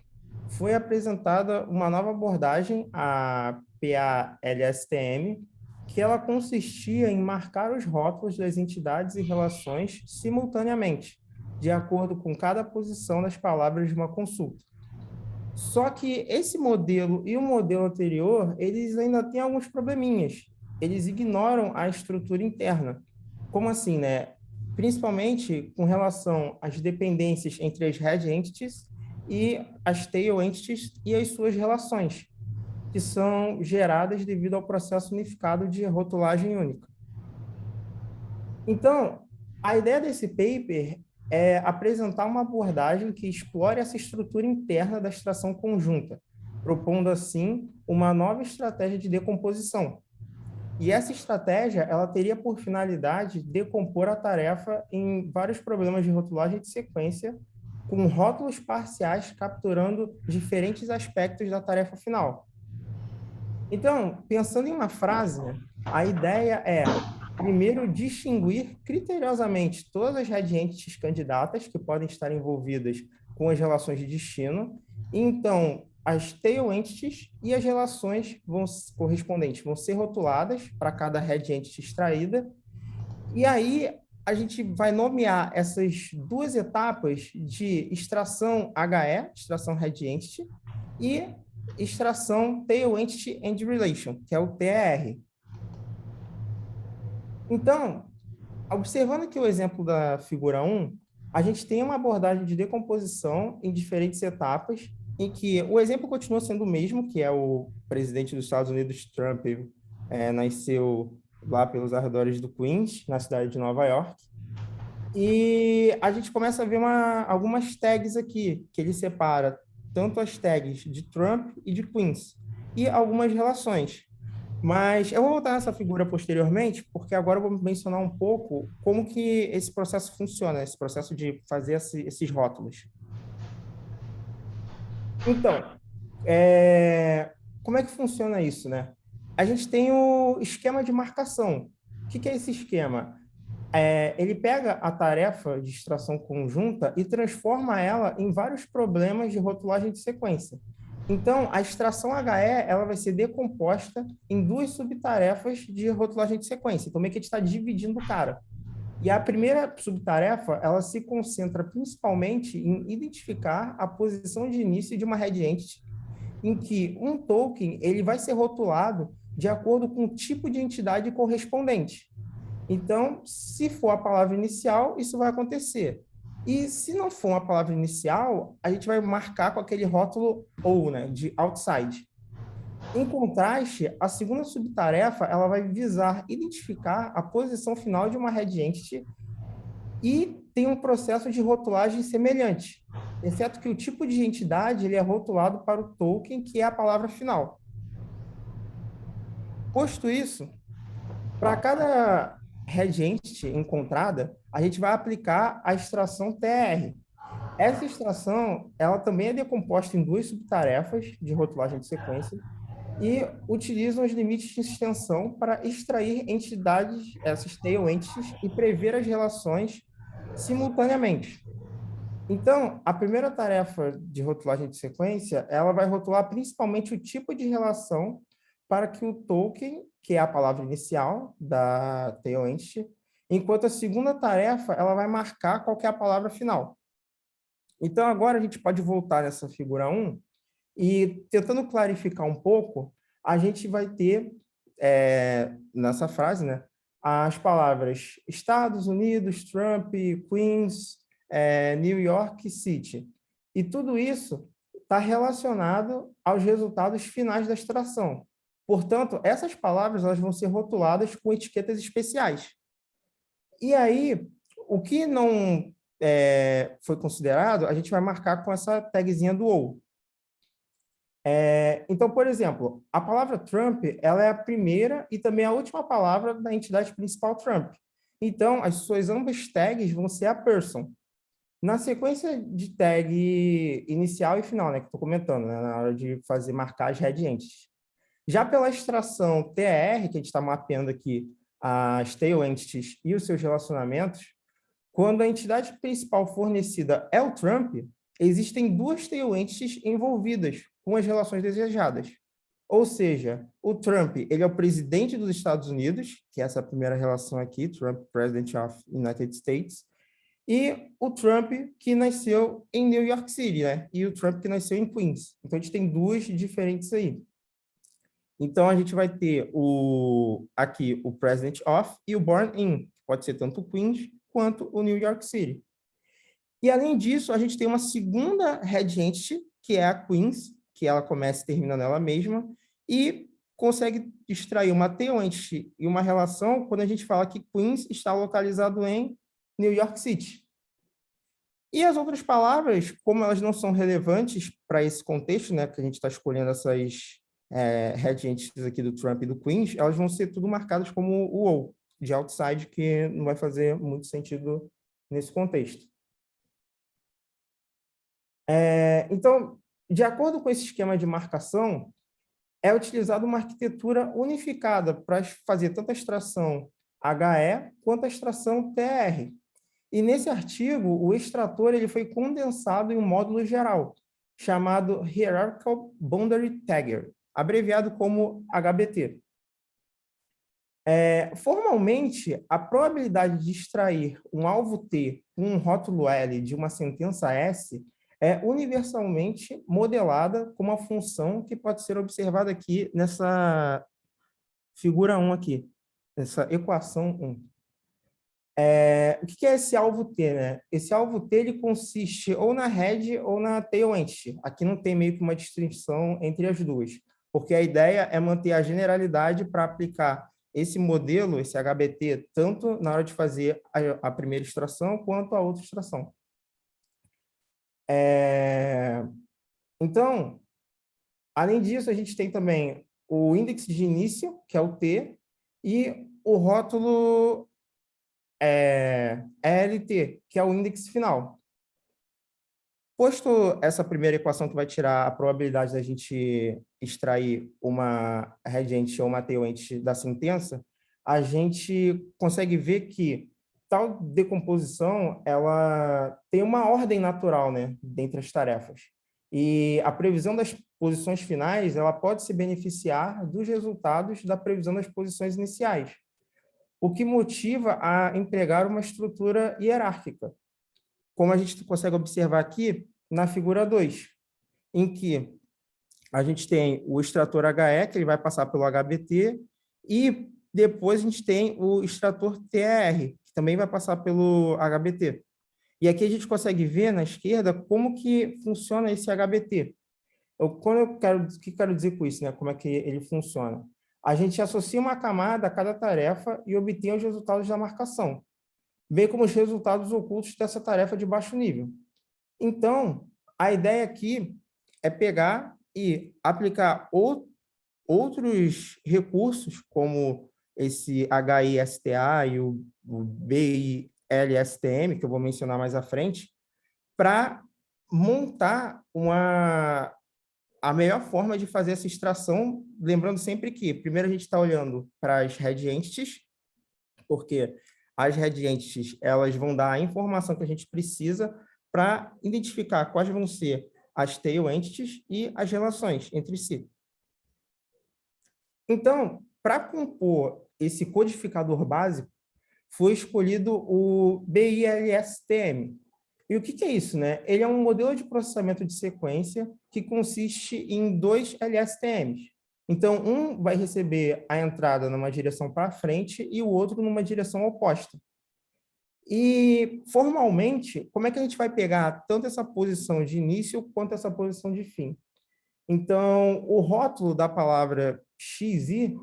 foi apresentada uma nova abordagem, a PA-LSTM, que ela consistia em marcar os rótulos das entidades e relações simultaneamente, de acordo com cada posição das palavras de uma consulta. Só que esse modelo e o modelo anterior, eles ainda têm alguns probleminhas. Eles ignoram a estrutura interna. Como assim, né? Principalmente com relação às dependências entre as head entities e as tail entities e as suas relações, que são geradas devido ao processo unificado de rotulagem única. Então, a ideia desse paper é apresentar uma abordagem que explore essa estrutura interna da extração conjunta, propondo, assim, uma nova estratégia de decomposição. E essa estratégia, ela teria por finalidade decompor a tarefa em vários problemas de rotulagem de sequência, com rótulos parciais capturando diferentes aspectos da tarefa final. Então, pensando em uma frase, a ideia é, primeiro, distinguir criteriosamente todas as head entities candidatas que podem estar envolvidas com as relações de destino. E, então, as tail entities e as relações correspondentes vão ser rotuladas para cada head entity extraída. E aí, a gente vai nomear essas duas etapas de extração HE, extração head entity, e extração Tail Entity and Relation, que é o TER. Então, observando aqui o exemplo da figura 1, a gente tem uma abordagem de decomposição em diferentes etapas, em que o exemplo continua sendo o mesmo, que é o presidente dos Estados Unidos, Trump, nasceu lá pelos arredores do Queens, na cidade de Nova York. E a gente começa a ver algumas tags aqui, que ele separa tanto as tags de Trump e de Queens, e algumas relações. Mas eu vou voltar nessa figura posteriormente, porque agora eu vou mencionar um pouco como que esse processo funciona, esse processo de fazer esses rótulos. Então, como é que funciona isso, né? A gente tem o esquema de marcação. O que é esse esquema? Ele pega a tarefa de extração conjunta e transforma ela em vários problemas de rotulagem de sequência. Então, a extração HE ela vai ser decomposta em duas subtarefas de rotulagem de sequência. Então, meio que a gente está dividindo o cara. E a primeira subtarefa, ela se concentra principalmente em identificar a posição de início de uma head entity, em que um token ele vai ser rotulado de acordo com o tipo de entidade correspondente. Então, se for a palavra inicial, isso vai acontecer. E se não for uma palavra inicial, a gente vai marcar com aquele rótulo ou, né, de outside. Em contraste, a segunda subtarefa, ela vai visar identificar a posição final de uma head entity e tem um processo de rotulagem semelhante, exceto que o tipo de entidade ele é rotulado para o token, que é a palavra final. Posto isso, para cada head entity encontrada, a gente vai aplicar a extração TR. Essa extração, ela também é decomposta em duas subtarefas de rotulagem de sequência e utilizam os limites de extensão para extrair entidades, essas tail entities, e prever as relações simultaneamente. Então, a primeira tarefa de rotulagem de sequência, ela vai rotular principalmente o tipo de relação para que o token, que é a palavra inicial da tail entity, enquanto a segunda tarefa, ela vai marcar qual que é a palavra final. Então, agora a gente pode voltar nessa figura 1 e, tentando clarificar um pouco, a gente vai ter, nessa frase, né, as palavras Estados Unidos, Trump, Queens, New York City. E tudo isso está relacionado aos resultados finais da extração. Portanto, essas palavras elas vão ser rotuladas com etiquetas especiais. E aí, o que não foi considerado, a gente vai marcar com essa tagzinha do ou. Então, por exemplo, a palavra Trump ela é a primeira e também a última palavra da entidade principal Trump. Então, as suas ambas tags vão ser a person. Na sequência de tag inicial e final, né, que estou comentando, né, na hora de marcar as head entities. Já pela extração TR, que a gente está mapeando aqui as tail entities e os seus relacionamentos, quando a entidade principal fornecida é o Trump, existem duas tail entities envolvidas com as relações desejadas. Ou seja, o Trump ele é o presidente dos Estados Unidos, que é essa primeira relação aqui, Trump, President of United States, e o Trump, que nasceu em New York City, né? E o Trump, que nasceu em Queens. Então, a gente tem duas diferentes aí. Então, a gente vai ter aqui o President of e o Born in. Pode ser tanto o Queens quanto o New York City. E, além disso, a gente tem uma segunda head entity, que é a Queens, que ela começa e termina nela mesma, e consegue extrair uma tail entity e uma relação quando a gente fala que Queens está localizado em New York City. E as outras palavras, como elas não são relevantes para esse contexto, né, que a gente está escolhendo essas head entities aqui do Trump e do Queens, elas vão ser tudo marcadas como o ou, de outside, que não vai fazer muito sentido nesse contexto. Então, de acordo com esse esquema de marcação, é utilizada uma arquitetura unificada para fazer tanto a extração HE quanto a extração TR. E nesse artigo, o extrator ele foi condensado em um módulo geral, chamado Hierarchical Boundary Tagger, abreviado como HBT. Formalmente, a probabilidade de extrair um alvo T com um rótulo L de uma sentença S é universalmente modelada com uma função que pode ser observada aqui nessa figura 1 aqui, nessa equação 1. O que é esse alvo T, né? Esse alvo T ele consiste ou na head ou na tail entity. Aqui não tem meio que uma distinção entre as duas, porque a ideia é manter a generalidade para aplicar esse modelo, esse HBT, tanto na hora de fazer a primeira extração quanto a outra extração. Então, além disso, a gente tem também o índice de início, que é o T, e o rótulo ELT, que é o índice final. Posto essa primeira equação que vai tirar a probabilidade da gente extrair uma head entity ou uma tail entity da sentença, a gente consegue ver que tal decomposição ela tem uma ordem natural, né, dentre as tarefas. E a previsão das posições finais ela pode se beneficiar dos resultados da previsão das posições iniciais, o que motiva a empregar uma estrutura hierárquica, como a gente consegue observar aqui na figura 2, em que a gente tem o extrator HE, que ele vai passar pelo HBT, e depois a gente tem o extrator TR, que também vai passar pelo HBT. E aqui a gente consegue ver na esquerda como que funciona esse HBT. O que quero dizer com isso, né? Como é que ele funciona? A gente associa uma camada a cada tarefa e obtém os resultados da marcação, bem como os resultados ocultos dessa tarefa de baixo nível. Então, a ideia aqui é pegar e aplicar outros recursos, como esse HISTA e o BILSTM, que eu vou mencionar mais à frente, para montar a melhor forma de fazer essa extração, lembrando sempre que, primeiro, a gente está olhando para as head entities, porque as head entities elas vão dar a informação que a gente precisa para identificar quais vão ser as tail entities e as relações entre si. Então, para compor esse codificador básico, foi escolhido o BILSTM. E o que é isso, né? Ele é um modelo de processamento de sequência que consiste em 2 LSTMs. Então, um vai receber a entrada numa direção para frente e o outro numa direção oposta. E, formalmente, como é que a gente vai pegar tanto essa posição de início quanto essa posição de fim? Então, o rótulo da palavra XI,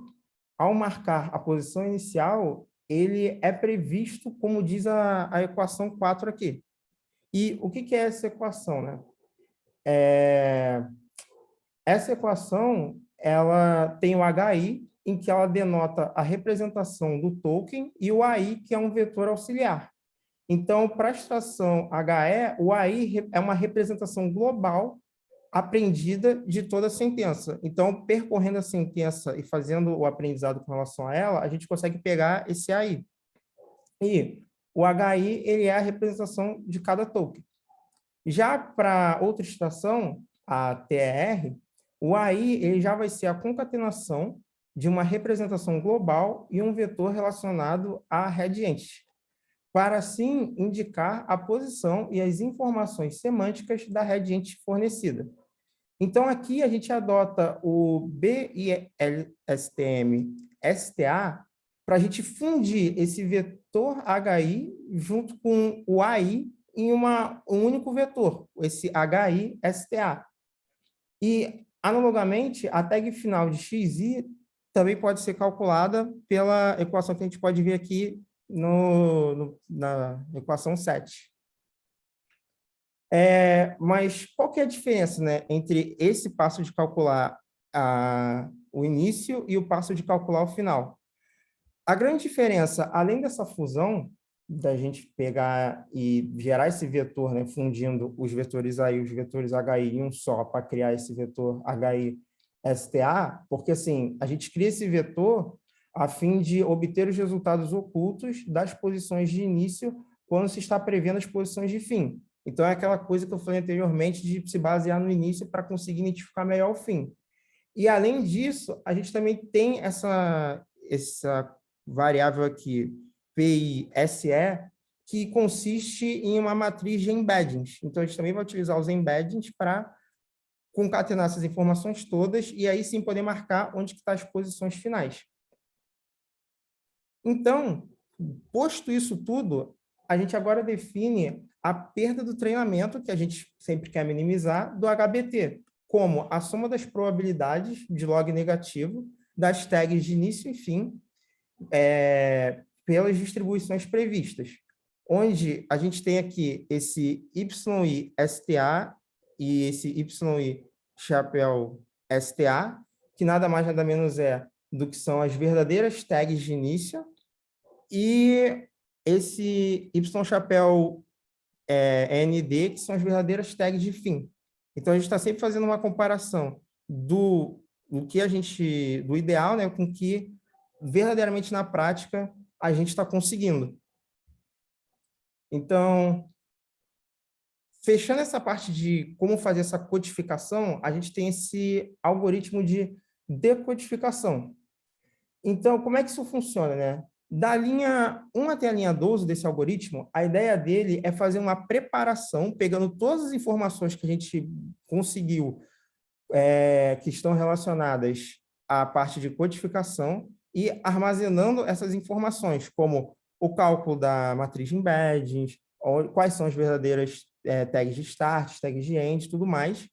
ao marcar a posição inicial, ele é previsto, como diz a equação 4 aqui. E o que é essa equação, né? Essa equação ela tem o HI, em que ela denota a representação do token, e o AI, que é um vetor auxiliar. Então, para a extração HE, o AI é uma representação global aprendida de toda a sentença. Então, percorrendo a sentença e fazendo o aprendizado com relação a ela, a gente consegue pegar esse AI. E o HI ele é a representação de cada token. Já para outra extração, a TR, o AI ele já vai ser a concatenação de uma representação global e um vetor relacionado à head entity. para assim indicar a posição e as informações semânticas da rede ente fornecida. Então, aqui a gente adota o BILSTM-STA para a gente fundir esse vetor HI junto com o AI em um único vetor, esse HI-STA. E, analogamente, a tag final de XI também pode ser calculada pela equação que a gente pode ver aqui na equação 7. Mas qual que é a diferença, né, entre esse passo de calcular o início e o passo de calcular o final? A grande diferença, além dessa fusão, da gente pegar e gerar esse vetor, né, fundindo os vetores AI e os vetores HI em um só, para criar esse vetor HI-STA, porque assim, a gente cria esse vetor a fim de obter os resultados ocultos das posições de início quando se está prevendo as posições de fim. Então, é aquela coisa que eu falei anteriormente de se basear no início para conseguir identificar melhor o fim. E, além disso, a gente também tem essa variável aqui, PISE, que consiste em uma matriz de embeddings. Então, a gente também vai utilizar os embeddings para concatenar essas informações todas e aí sim poder marcar onde estão as posições finais. Então, posto isso tudo, a gente agora define a perda do treinamento, que a gente sempre quer minimizar, do HBT, como a soma das probabilidades de log negativo das tags de início e fim pelas distribuições previstas, onde a gente tem aqui esse YI-STA e esse YI chapéu STA, que nada mais nada menos é do que são as verdadeiras tags de início, e esse Y chapéu ND, que são as verdadeiras tags de fim. Então, a gente está sempre fazendo uma comparação do ideal, né, com o que verdadeiramente na prática a gente está conseguindo. Então, fechando essa parte de como fazer essa codificação, a gente tem esse algoritmo de decodificação. Então, como é que isso funciona, né? Da linha 1 até a linha 12 desse algoritmo, a ideia dele é fazer uma preparação, pegando todas as informações que a gente conseguiu, que estão relacionadas à parte de codificação, e armazenando essas informações, como o cálculo da matriz de embeddings, quais são as verdadeiras tags de start, tags de end, tudo mais.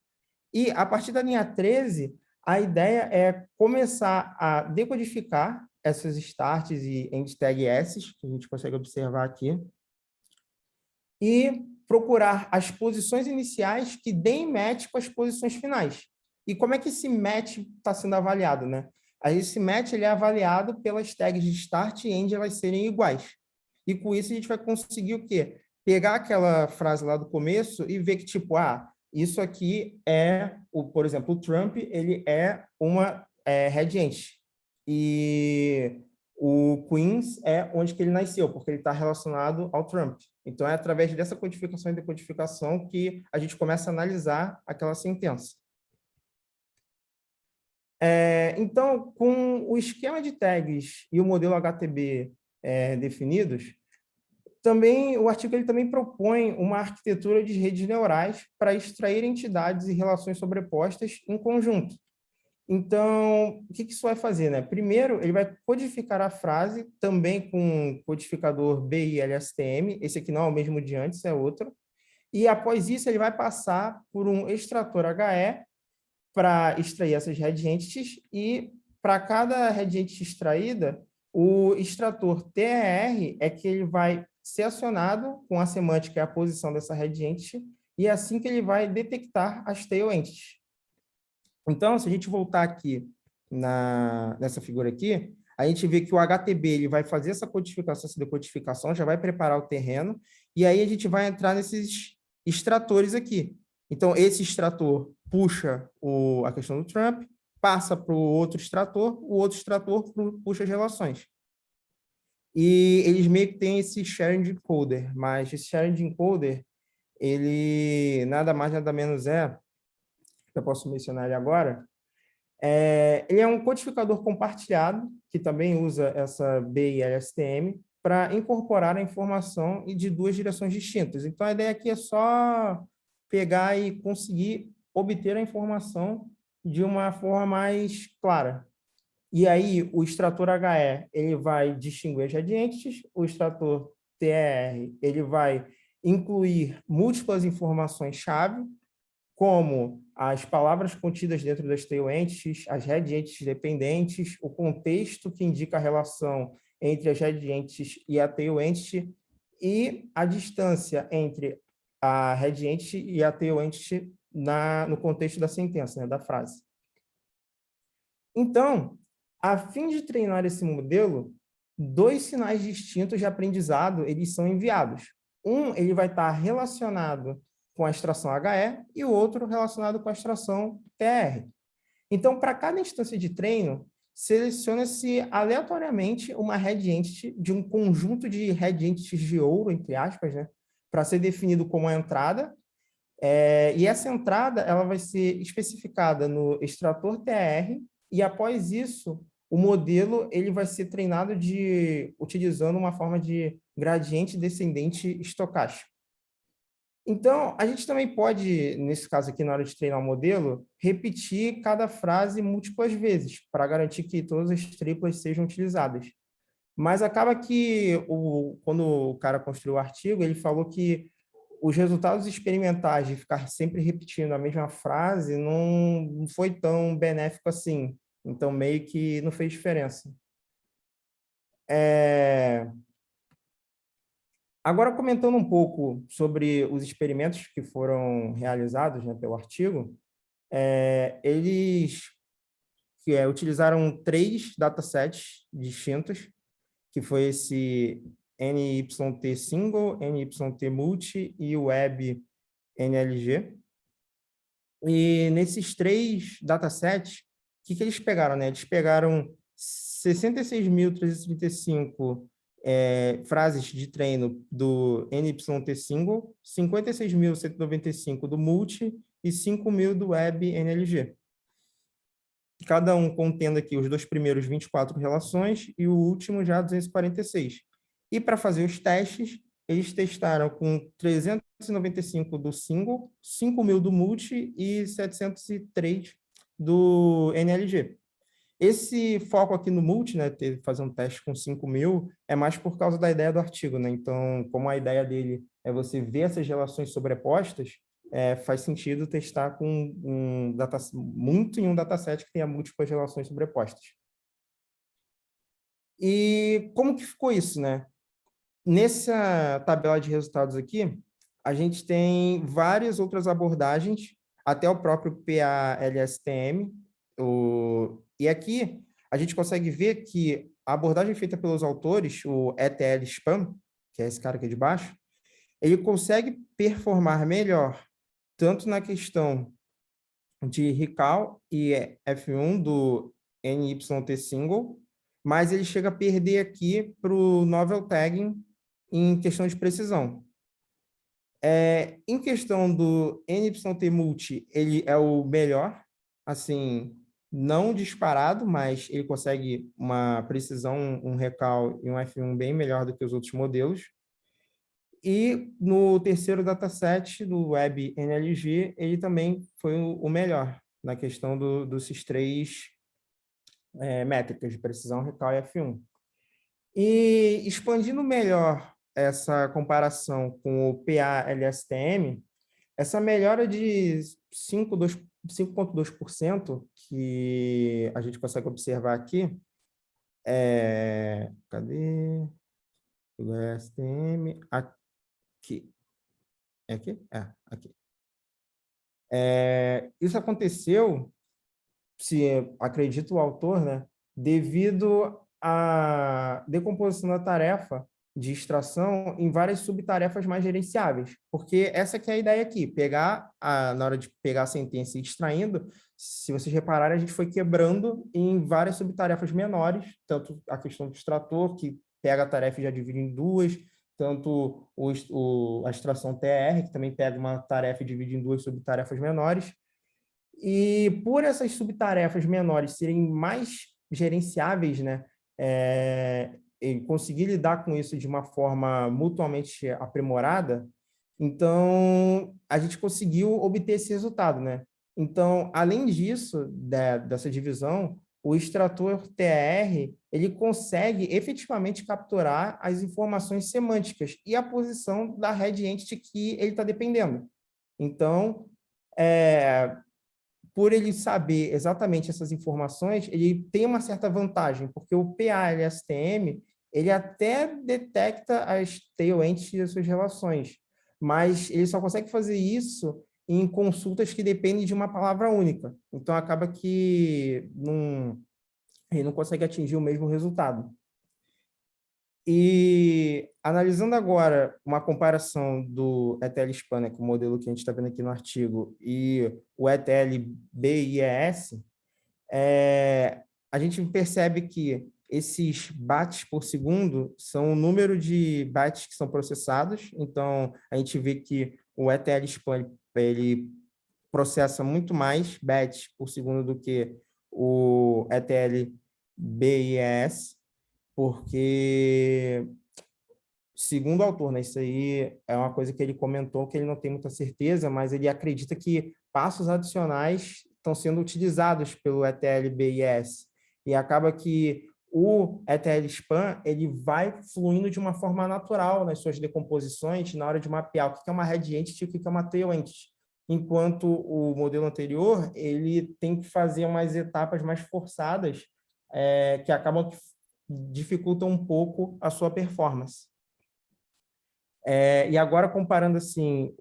E, a partir da linha 13, a ideia é começar a decodificar essas starts e end tag S, que a gente consegue observar aqui, e procurar as posições iniciais que deem match com as posições finais. E como é que esse match está sendo avaliado, né? Esse match ele é avaliado pelas tags de start e end elas serem iguais. E com isso a gente vai conseguir o quê? Pegar aquela frase lá do começo e ver que, tipo, isso aqui por exemplo, o Trump, ele é uma red ent. E o Queens é onde que ele nasceu, porque ele está relacionado ao Trump. Então, é através dessa codificação e decodificação que a gente começa a analisar aquela sentença. Então, com o esquema de tags e o modelo HTB definidos, o artigo ele também propõe uma arquitetura de redes neurais para extrair entidades e relações sobrepostas em conjunto. Então, o que isso vai fazer, né? Primeiro, ele vai codificar a frase, também com o codificador BILSTM, esse aqui não é o mesmo de antes, é outro. E, após isso, ele vai passar por um extrator HE para extrair essas red entities, e para cada red entity extraída, o extrator TER é que ele vai ser acionado com a semântica e a posição dessa red entity, e é assim que ele vai detectar as tail entities. Então, se a gente voltar aqui nessa figura aqui, a gente vê que o HTB ele vai fazer essa codificação, essa decodificação, já vai preparar o terreno, e aí a gente vai entrar nesses extratores aqui. Então, esse extrator puxa a questão do Trump, passa para o outro extrator puxa as relações. E eles meio que têm esse sharing de encoder, mas esse sharing de encoder, ele nada mais, nada menos eu posso mencionar ele agora, ele é um codificador compartilhado, que também usa essa BILSTM, para incorporar a informação e de duas direções distintas. Então, a ideia aqui é só pegar e conseguir obter a informação de uma forma mais clara. E aí, o extrator HE, ele vai distinguir as gradientes, o extrator TR, ele vai incluir múltiplas informações-chave, como as palavras contidas dentro das tail entities, as head entities dependentes, o contexto que indica a relação entre as head entities e a tail entity, e a distância entre a head entity e a tail entity no contexto da sentença, né, da frase. Então, a fim de treinar esse modelo, dois sinais distintos de aprendizado eles são enviados. Um, ele vai estar relacionado com a extração HE e o outro relacionado com a extração TR. Então, para cada instância de treino, seleciona-se aleatoriamente uma head entity de um conjunto de head entities de ouro, entre aspas, né, para ser definido como a entrada. E essa entrada ela vai ser especificada no extrator TR e, após isso, o modelo ele vai ser treinado utilizando uma forma de gradiente descendente estocástico. Então, a gente também pode, nesse caso aqui, na hora de treinar o modelo, repetir cada frase múltiplas vezes, para garantir que todas as triplas sejam utilizadas. Mas acaba que, quando o cara construiu o artigo, ele falou que os resultados experimentais de ficar sempre repetindo a mesma frase não foi tão benéfico assim. Então, meio que não fez diferença. Agora, comentando um pouco sobre os experimentos que foram realizados, né, pelo artigo, eles utilizaram 3 datasets distintos, que foi esse NYT single, NYT multi e o Web NLG. E nesses 3 datasets, o que eles pegaram? Né? Eles pegaram 66.335 frases de treino do NYT single, 56.195 do multi e 5.000 do Web NLG. Cada um contendo aqui os 2 primeiros 24 relações e o último já 246. E para fazer os testes, eles testaram com 395 do single, 5.000 do multi e 703 do NLG. Esse foco aqui no multi, né, fazer um teste com 5.000, é mais por causa da ideia do artigo, né? Então, como a ideia dele é você ver essas relações sobrepostas, faz sentido testar com muito em um dataset que tenha múltiplas relações sobrepostas. E como que ficou isso, né? Nessa tabela de resultados aqui, a gente tem várias outras abordagens, até o próprio PA-LSTM. E aqui a gente consegue ver que a abordagem feita pelos autores, o ETL-SPAN, que é esse cara aqui de baixo, ele consegue performar melhor tanto na questão de recall e F1 do NYT single, mas ele chega a perder aqui para o novel tagging em questão de precisão. Em questão do NYT multi, ele é o melhor, assim, não disparado, mas ele consegue uma precisão, um recall e um F1 bem melhor do que os outros modelos. E no terceiro dataset do Web NLG, ele também foi o melhor na questão desses 3 métricas de precisão, recall e F1. E expandindo melhor essa comparação com o PA-LSTM, essa melhora de 5,2% que a gente consegue observar aqui, cadê o LSTM? Aqui. É aqui? Aqui. Isso aconteceu, se acredita o autor, né, devido à decomposição da tarefa de extração em várias subtarefas mais gerenciáveis, porque essa que é a ideia aqui, na hora de pegar a sentença e extraindo, se vocês repararem, a gente foi quebrando em várias subtarefas menores, tanto a questão do extrator, que pega a tarefa e já divide em 2, tanto a extração TR, que também pega uma tarefa e divide em 2 subtarefas menores. E por essas subtarefas menores serem mais gerenciáveis, né, e conseguir lidar com isso de uma forma mutuamente aprimorada, então a gente conseguiu obter esse resultado, né? Então, além disso, dessa divisão, o extrator TR ele consegue efetivamente capturar as informações semânticas e a posição da head entity que ele está dependendo. Então, por ele saber exatamente essas informações, ele tem uma certa vantagem, porque o PA-LSTM, ele até detecta as tail entities e as suas relações, mas ele só consegue fazer isso em consultas que dependem de uma palavra única. Então, acaba que ele não consegue atingir o mesmo resultado. E analisando agora uma comparação do ETL-SPAN, né, que é o modelo que a gente está vendo aqui no artigo, e o ETL-BIES, a gente percebe que esses bytes por segundo são o número de bytes que são processados. Então, a gente vê que o ETL-SPAN ele processa muito mais bytes por segundo do que o ETL-BIES, porque, segundo o autor, né, isso aí é uma coisa que ele comentou que ele não tem muita certeza, mas ele acredita que passos adicionais estão sendo utilizados pelo ETL-BIS, e acaba que o ETL-SPAN ele vai fluindo de uma forma natural nas suas decomposições na hora de mapear o que é uma head entity e o que é uma tail entity, enquanto o modelo anterior ele tem que fazer umas etapas mais forçadas, que acabam dificultam um pouco a sua performance. E agora, comparando assim,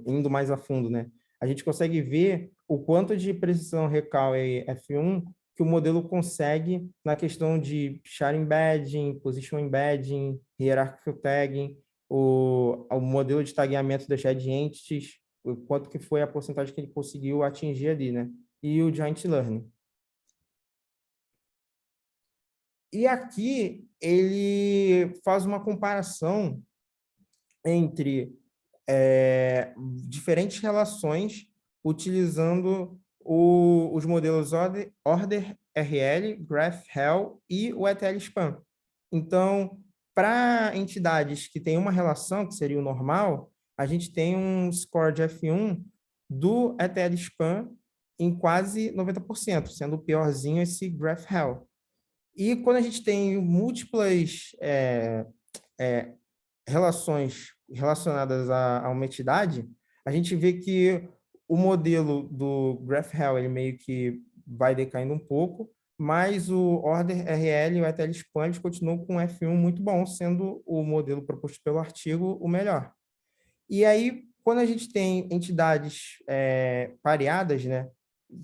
indo mais a fundo, né? A gente consegue ver o quanto de precisão recal e F1 que o modelo consegue na questão de char embedding, position embedding, hierarchical tagging, o modelo de tagueamento das head entities, o quanto que foi a porcentagem que ele conseguiu atingir ali, né? E o joint learning. E aqui ele faz uma comparação entre diferentes relações utilizando os modelos OrderRL, GraphHEL e o ETL-SPAN. Então, para entidades que têm uma relação, que seria o normal, a gente tem um score de F1 do ETL-SPAN em quase 90%, sendo o piorzinho esse GraphHEL. E quando a gente tem múltiplas relações relacionadas a uma entidade, a gente vê que o modelo do GraphHEL ele meio que vai decaindo um pouco, mas o OrderRL e o ETL-SPAN continuam com um F1 muito bom, sendo o modelo proposto pelo artigo o melhor. E aí, quando a gente tem entidades pareadas, né,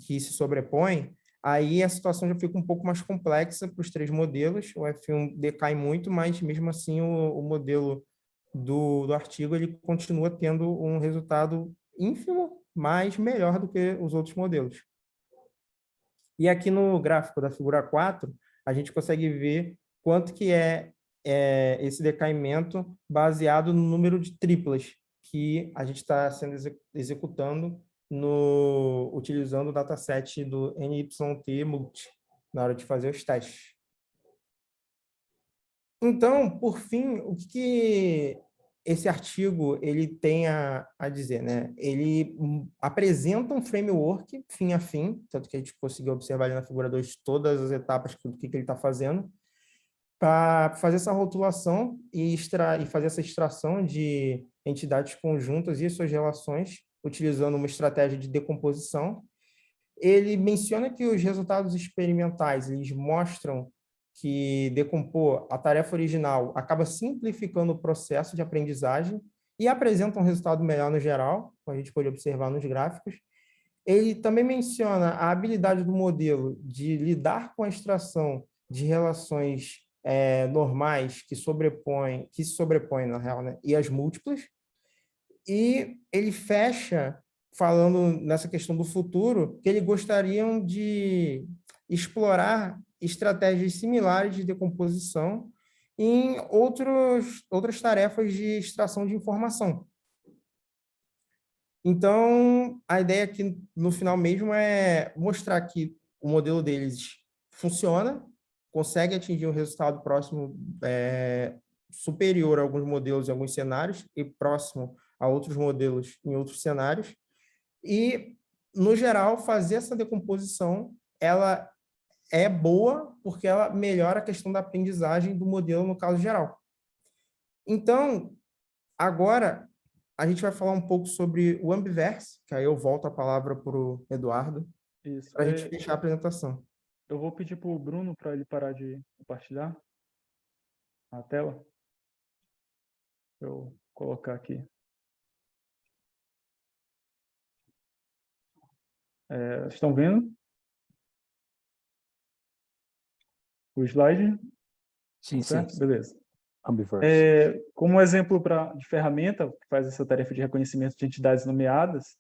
que se sobrepõem, aí a situação já fica um pouco mais complexa para os três modelos. O F1 decai muito, mas mesmo assim o modelo do artigo ele continua tendo um resultado ínfimo, mas melhor do que os outros modelos. E aqui no gráfico da figura 4, a gente consegue ver quanto que é esse decaimento baseado no número de triplas que a gente está sendo executando utilizando o dataset do NYT Multi na hora de fazer os testes. Então, por fim, o que esse artigo ele tem a dizer, né? Ele apresenta um framework fim a fim, tanto que a gente conseguiu observar ali na figura 2 todas as etapas do que ele está fazendo, para fazer essa rotulação e fazer essa extração de entidades conjuntas e suas relações, utilizando uma estratégia de decomposição. Ele menciona que os resultados experimentais eles mostram que decompor a tarefa original acaba simplificando o processo de aprendizagem e apresenta um resultado melhor no geral, como a gente pode observar nos gráficos. Ele também menciona a habilidade do modelo de lidar com a extração de relações normais que se sobrepõem na real, né, e as múltiplas. E ele fecha falando nessa questão do futuro, que eles gostariam de explorar estratégias similares de decomposição em outras tarefas de extração de informação. Então, a ideia aqui no final mesmo é mostrar que o modelo deles funciona consegue atingir um resultado próximo, superior a alguns modelos em alguns cenários e próximo a outros modelos em outros cenários. E, no geral, fazer essa decomposição, ela é boa porque ela melhora a questão da aprendizagem do modelo no caso geral. Então, agora, a gente vai falar um pouco sobre o Ambiverse, que aí eu volto a palavra para o Eduardo, Isso. para a gente fechar a apresentação. Eu vou pedir para o Bruno para ele parar de compartilhar a tela. Eu colocar aqui. Estão vendo o slide? Sim, Certo? sim. Beleza. Ambiverse. Como exemplo de ferramenta que faz essa tarefa de reconhecimento de entidades nomeadas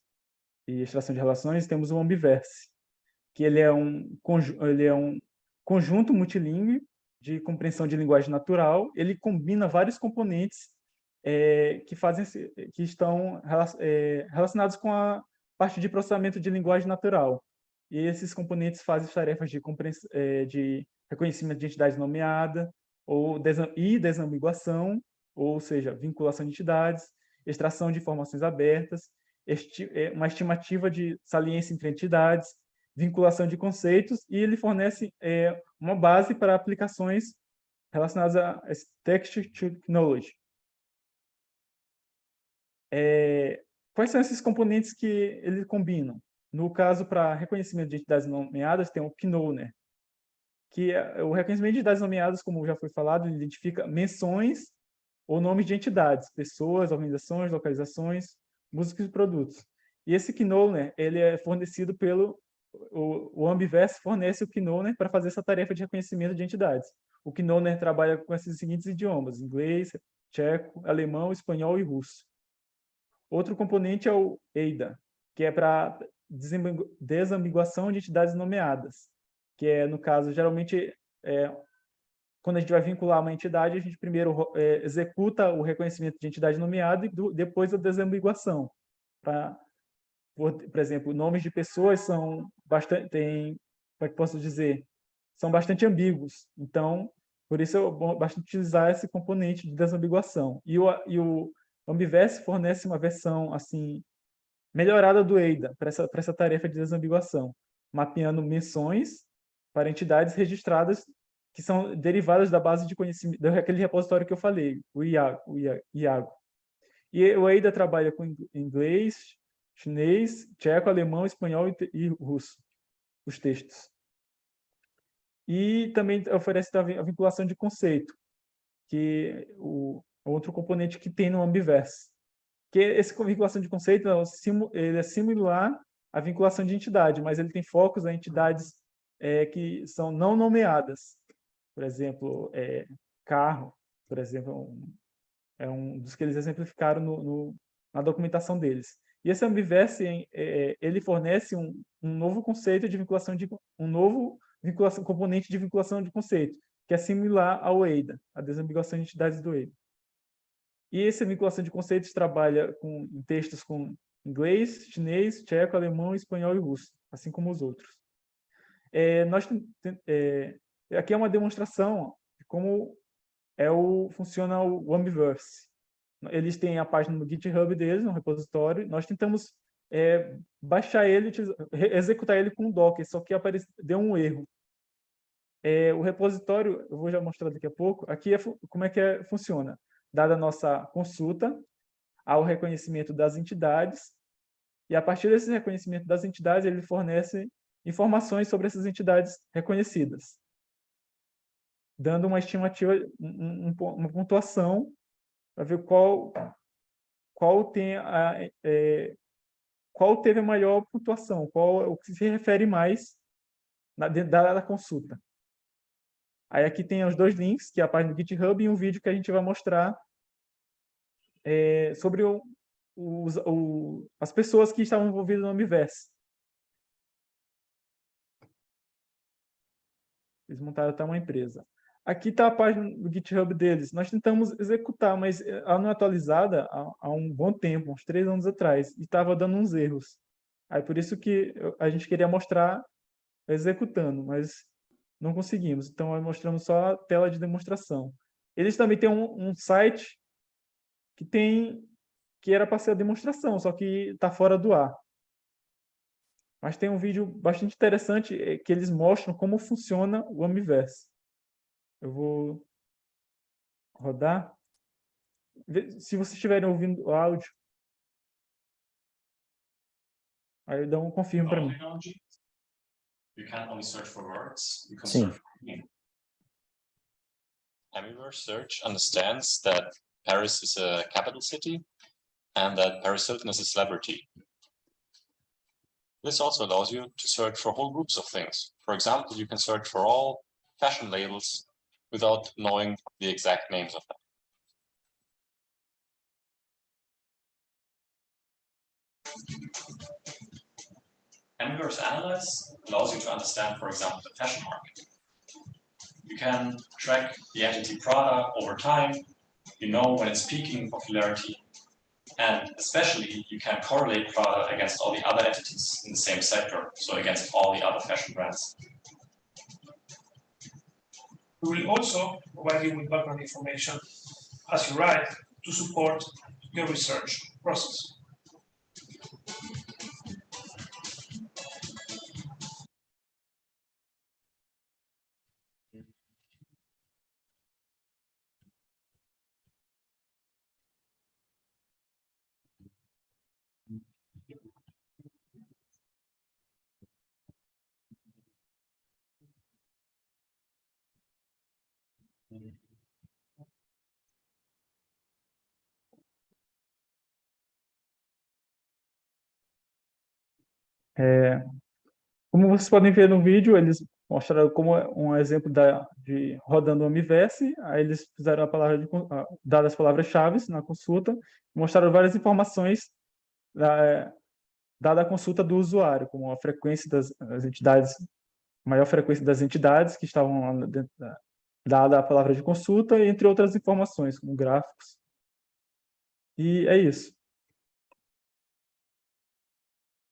e extração de relações, temos o Ambiverse, que ele é um conjunto multilingüe de compreensão de linguagem natural. Ele combina vários componentes que estão relacionados com a parte de processamento de linguagem natural. E esses componentes fazem tarefas de reconhecimento de entidade nomeada e desambiguação, ou seja, vinculação de entidades, extração de informações abertas, uma estimativa de saliência entre entidades, vinculação de conceitos, e ele fornece uma base para aplicações relacionadas a Text to Knowledge. Quais são esses componentes que ele combinam? No caso, para reconhecimento de entidades nomeadas, tem o Knowner, que o reconhecimento de entidades nomeadas, como já foi falado, ele identifica menções ou nomes de entidades, pessoas, organizações, localizações, músicas e produtos. E esse Knowner, ele é fornecido pelo... O Ambiverse fornece o Knowner para fazer essa tarefa de reconhecimento de entidades. O Knowner trabalha com esses seguintes idiomas: inglês, tcheco, alemão, espanhol e russo. Outro componente é o EIDA, que é para desambiguação de entidades nomeadas, que é, no caso, geralmente, quando a gente vai vincular uma entidade, a gente primeiro executa o reconhecimento de entidade nomeada e depois a desambiguação. Por exemplo, nomes de pessoas são bastante, como é que posso dizer, são bastante ambíguos. Então, por isso é bastante utilizar esse componente de desambiguação. E o Ambiverse fornece uma versão assim melhorada do EIDA para essa tarefa de desambiguação, mapeando menções para entidades registradas que são derivadas da base de conhecimento, daquele repositório que eu falei, o IAGO. E o EIDA trabalha com inglês, chinês, tcheco, alemão, espanhol e russo, os textos. E também oferece a vinculação de conceito, que o outro componente que tem no Ambiverse. Que essa vinculação de conceito ele é similar à vinculação de entidade, mas ele tem focos a entidades que são não nomeadas. Por exemplo, carro, por exemplo, é um dos que eles exemplificaram na documentação deles. E esse Ambiverse, ele fornece um novo conceito de vinculação componente de vinculação de conceito, que é similar ao EIDA, a desambiguação de entidades do EIDA. E essa vinculação de conceitos trabalha em textos com inglês, chinês, tcheco, alemão, espanhol e russo, assim como os outros. Aqui é uma demonstração de como funciona o Ambiverse. Eles têm a página no GitHub deles, no repositório. Nós tentamos baixar ele, executar ele com o Docker, só que deu um erro. O repositório, eu vou já mostrar daqui a pouco, aqui como é que funciona. Dada a nossa consulta ao reconhecimento das entidades, e a partir desse reconhecimento das entidades, ele fornece informações sobre essas entidades reconhecidas, dando uma estimativa, uma pontuação, para ver qual teve a maior pontuação, qual o que se refere mais da consulta. Aí aqui tem os dois links, que é a página do GitHub e um vídeo que a gente vai mostrar sobre as pessoas que estavam envolvidas no Ambiverse. Eles montaram até uma empresa. Aqui está a página do GitHub deles. Nós tentamos executar, mas ela não é atualizada há um bom tempo, uns 3 anos atrás, e estava dando uns erros. Aí por isso que a gente queria mostrar executando, mas não conseguimos. Então, nós mostramos só a tela de demonstração. Eles também têm um site que era para ser a demonstração, só que está fora do ar. Mas tem um vídeo bastante interessante que eles mostram como funciona o Amiverse. Eu vou rodar. Se vocês estiverem ouvindo o áudio, aí dá um confirmo para mim. You can't only search for words, you can Sim. search for meaning. Amiverse Search understands that Paris is a capital city and that Paris Hilton is a celebrity. This also allows you to search for whole groups of things. For example, you can search for all fashion labels without knowing the exact names of them. Amiverse Analyze allows you to understand, for example, the fashion market. You can track the entity Prada over time, you know when it's peaking in popularity, and especially you can correlate Prada against all the other entities in the same sector, so against all the other fashion brands. We will also provide you with background information as you write to support your research process. Como vocês podem ver no vídeo, eles mostraram como um exemplo de rodando o Amiverse. Aí eles fizeram dadas as palavras-chave na consulta, mostraram várias informações dada a consulta do usuário, como a frequência das entidades, maior frequência das entidades que estavam lá dentro dada a palavra de consulta, entre outras informações, como gráficos. E é isso.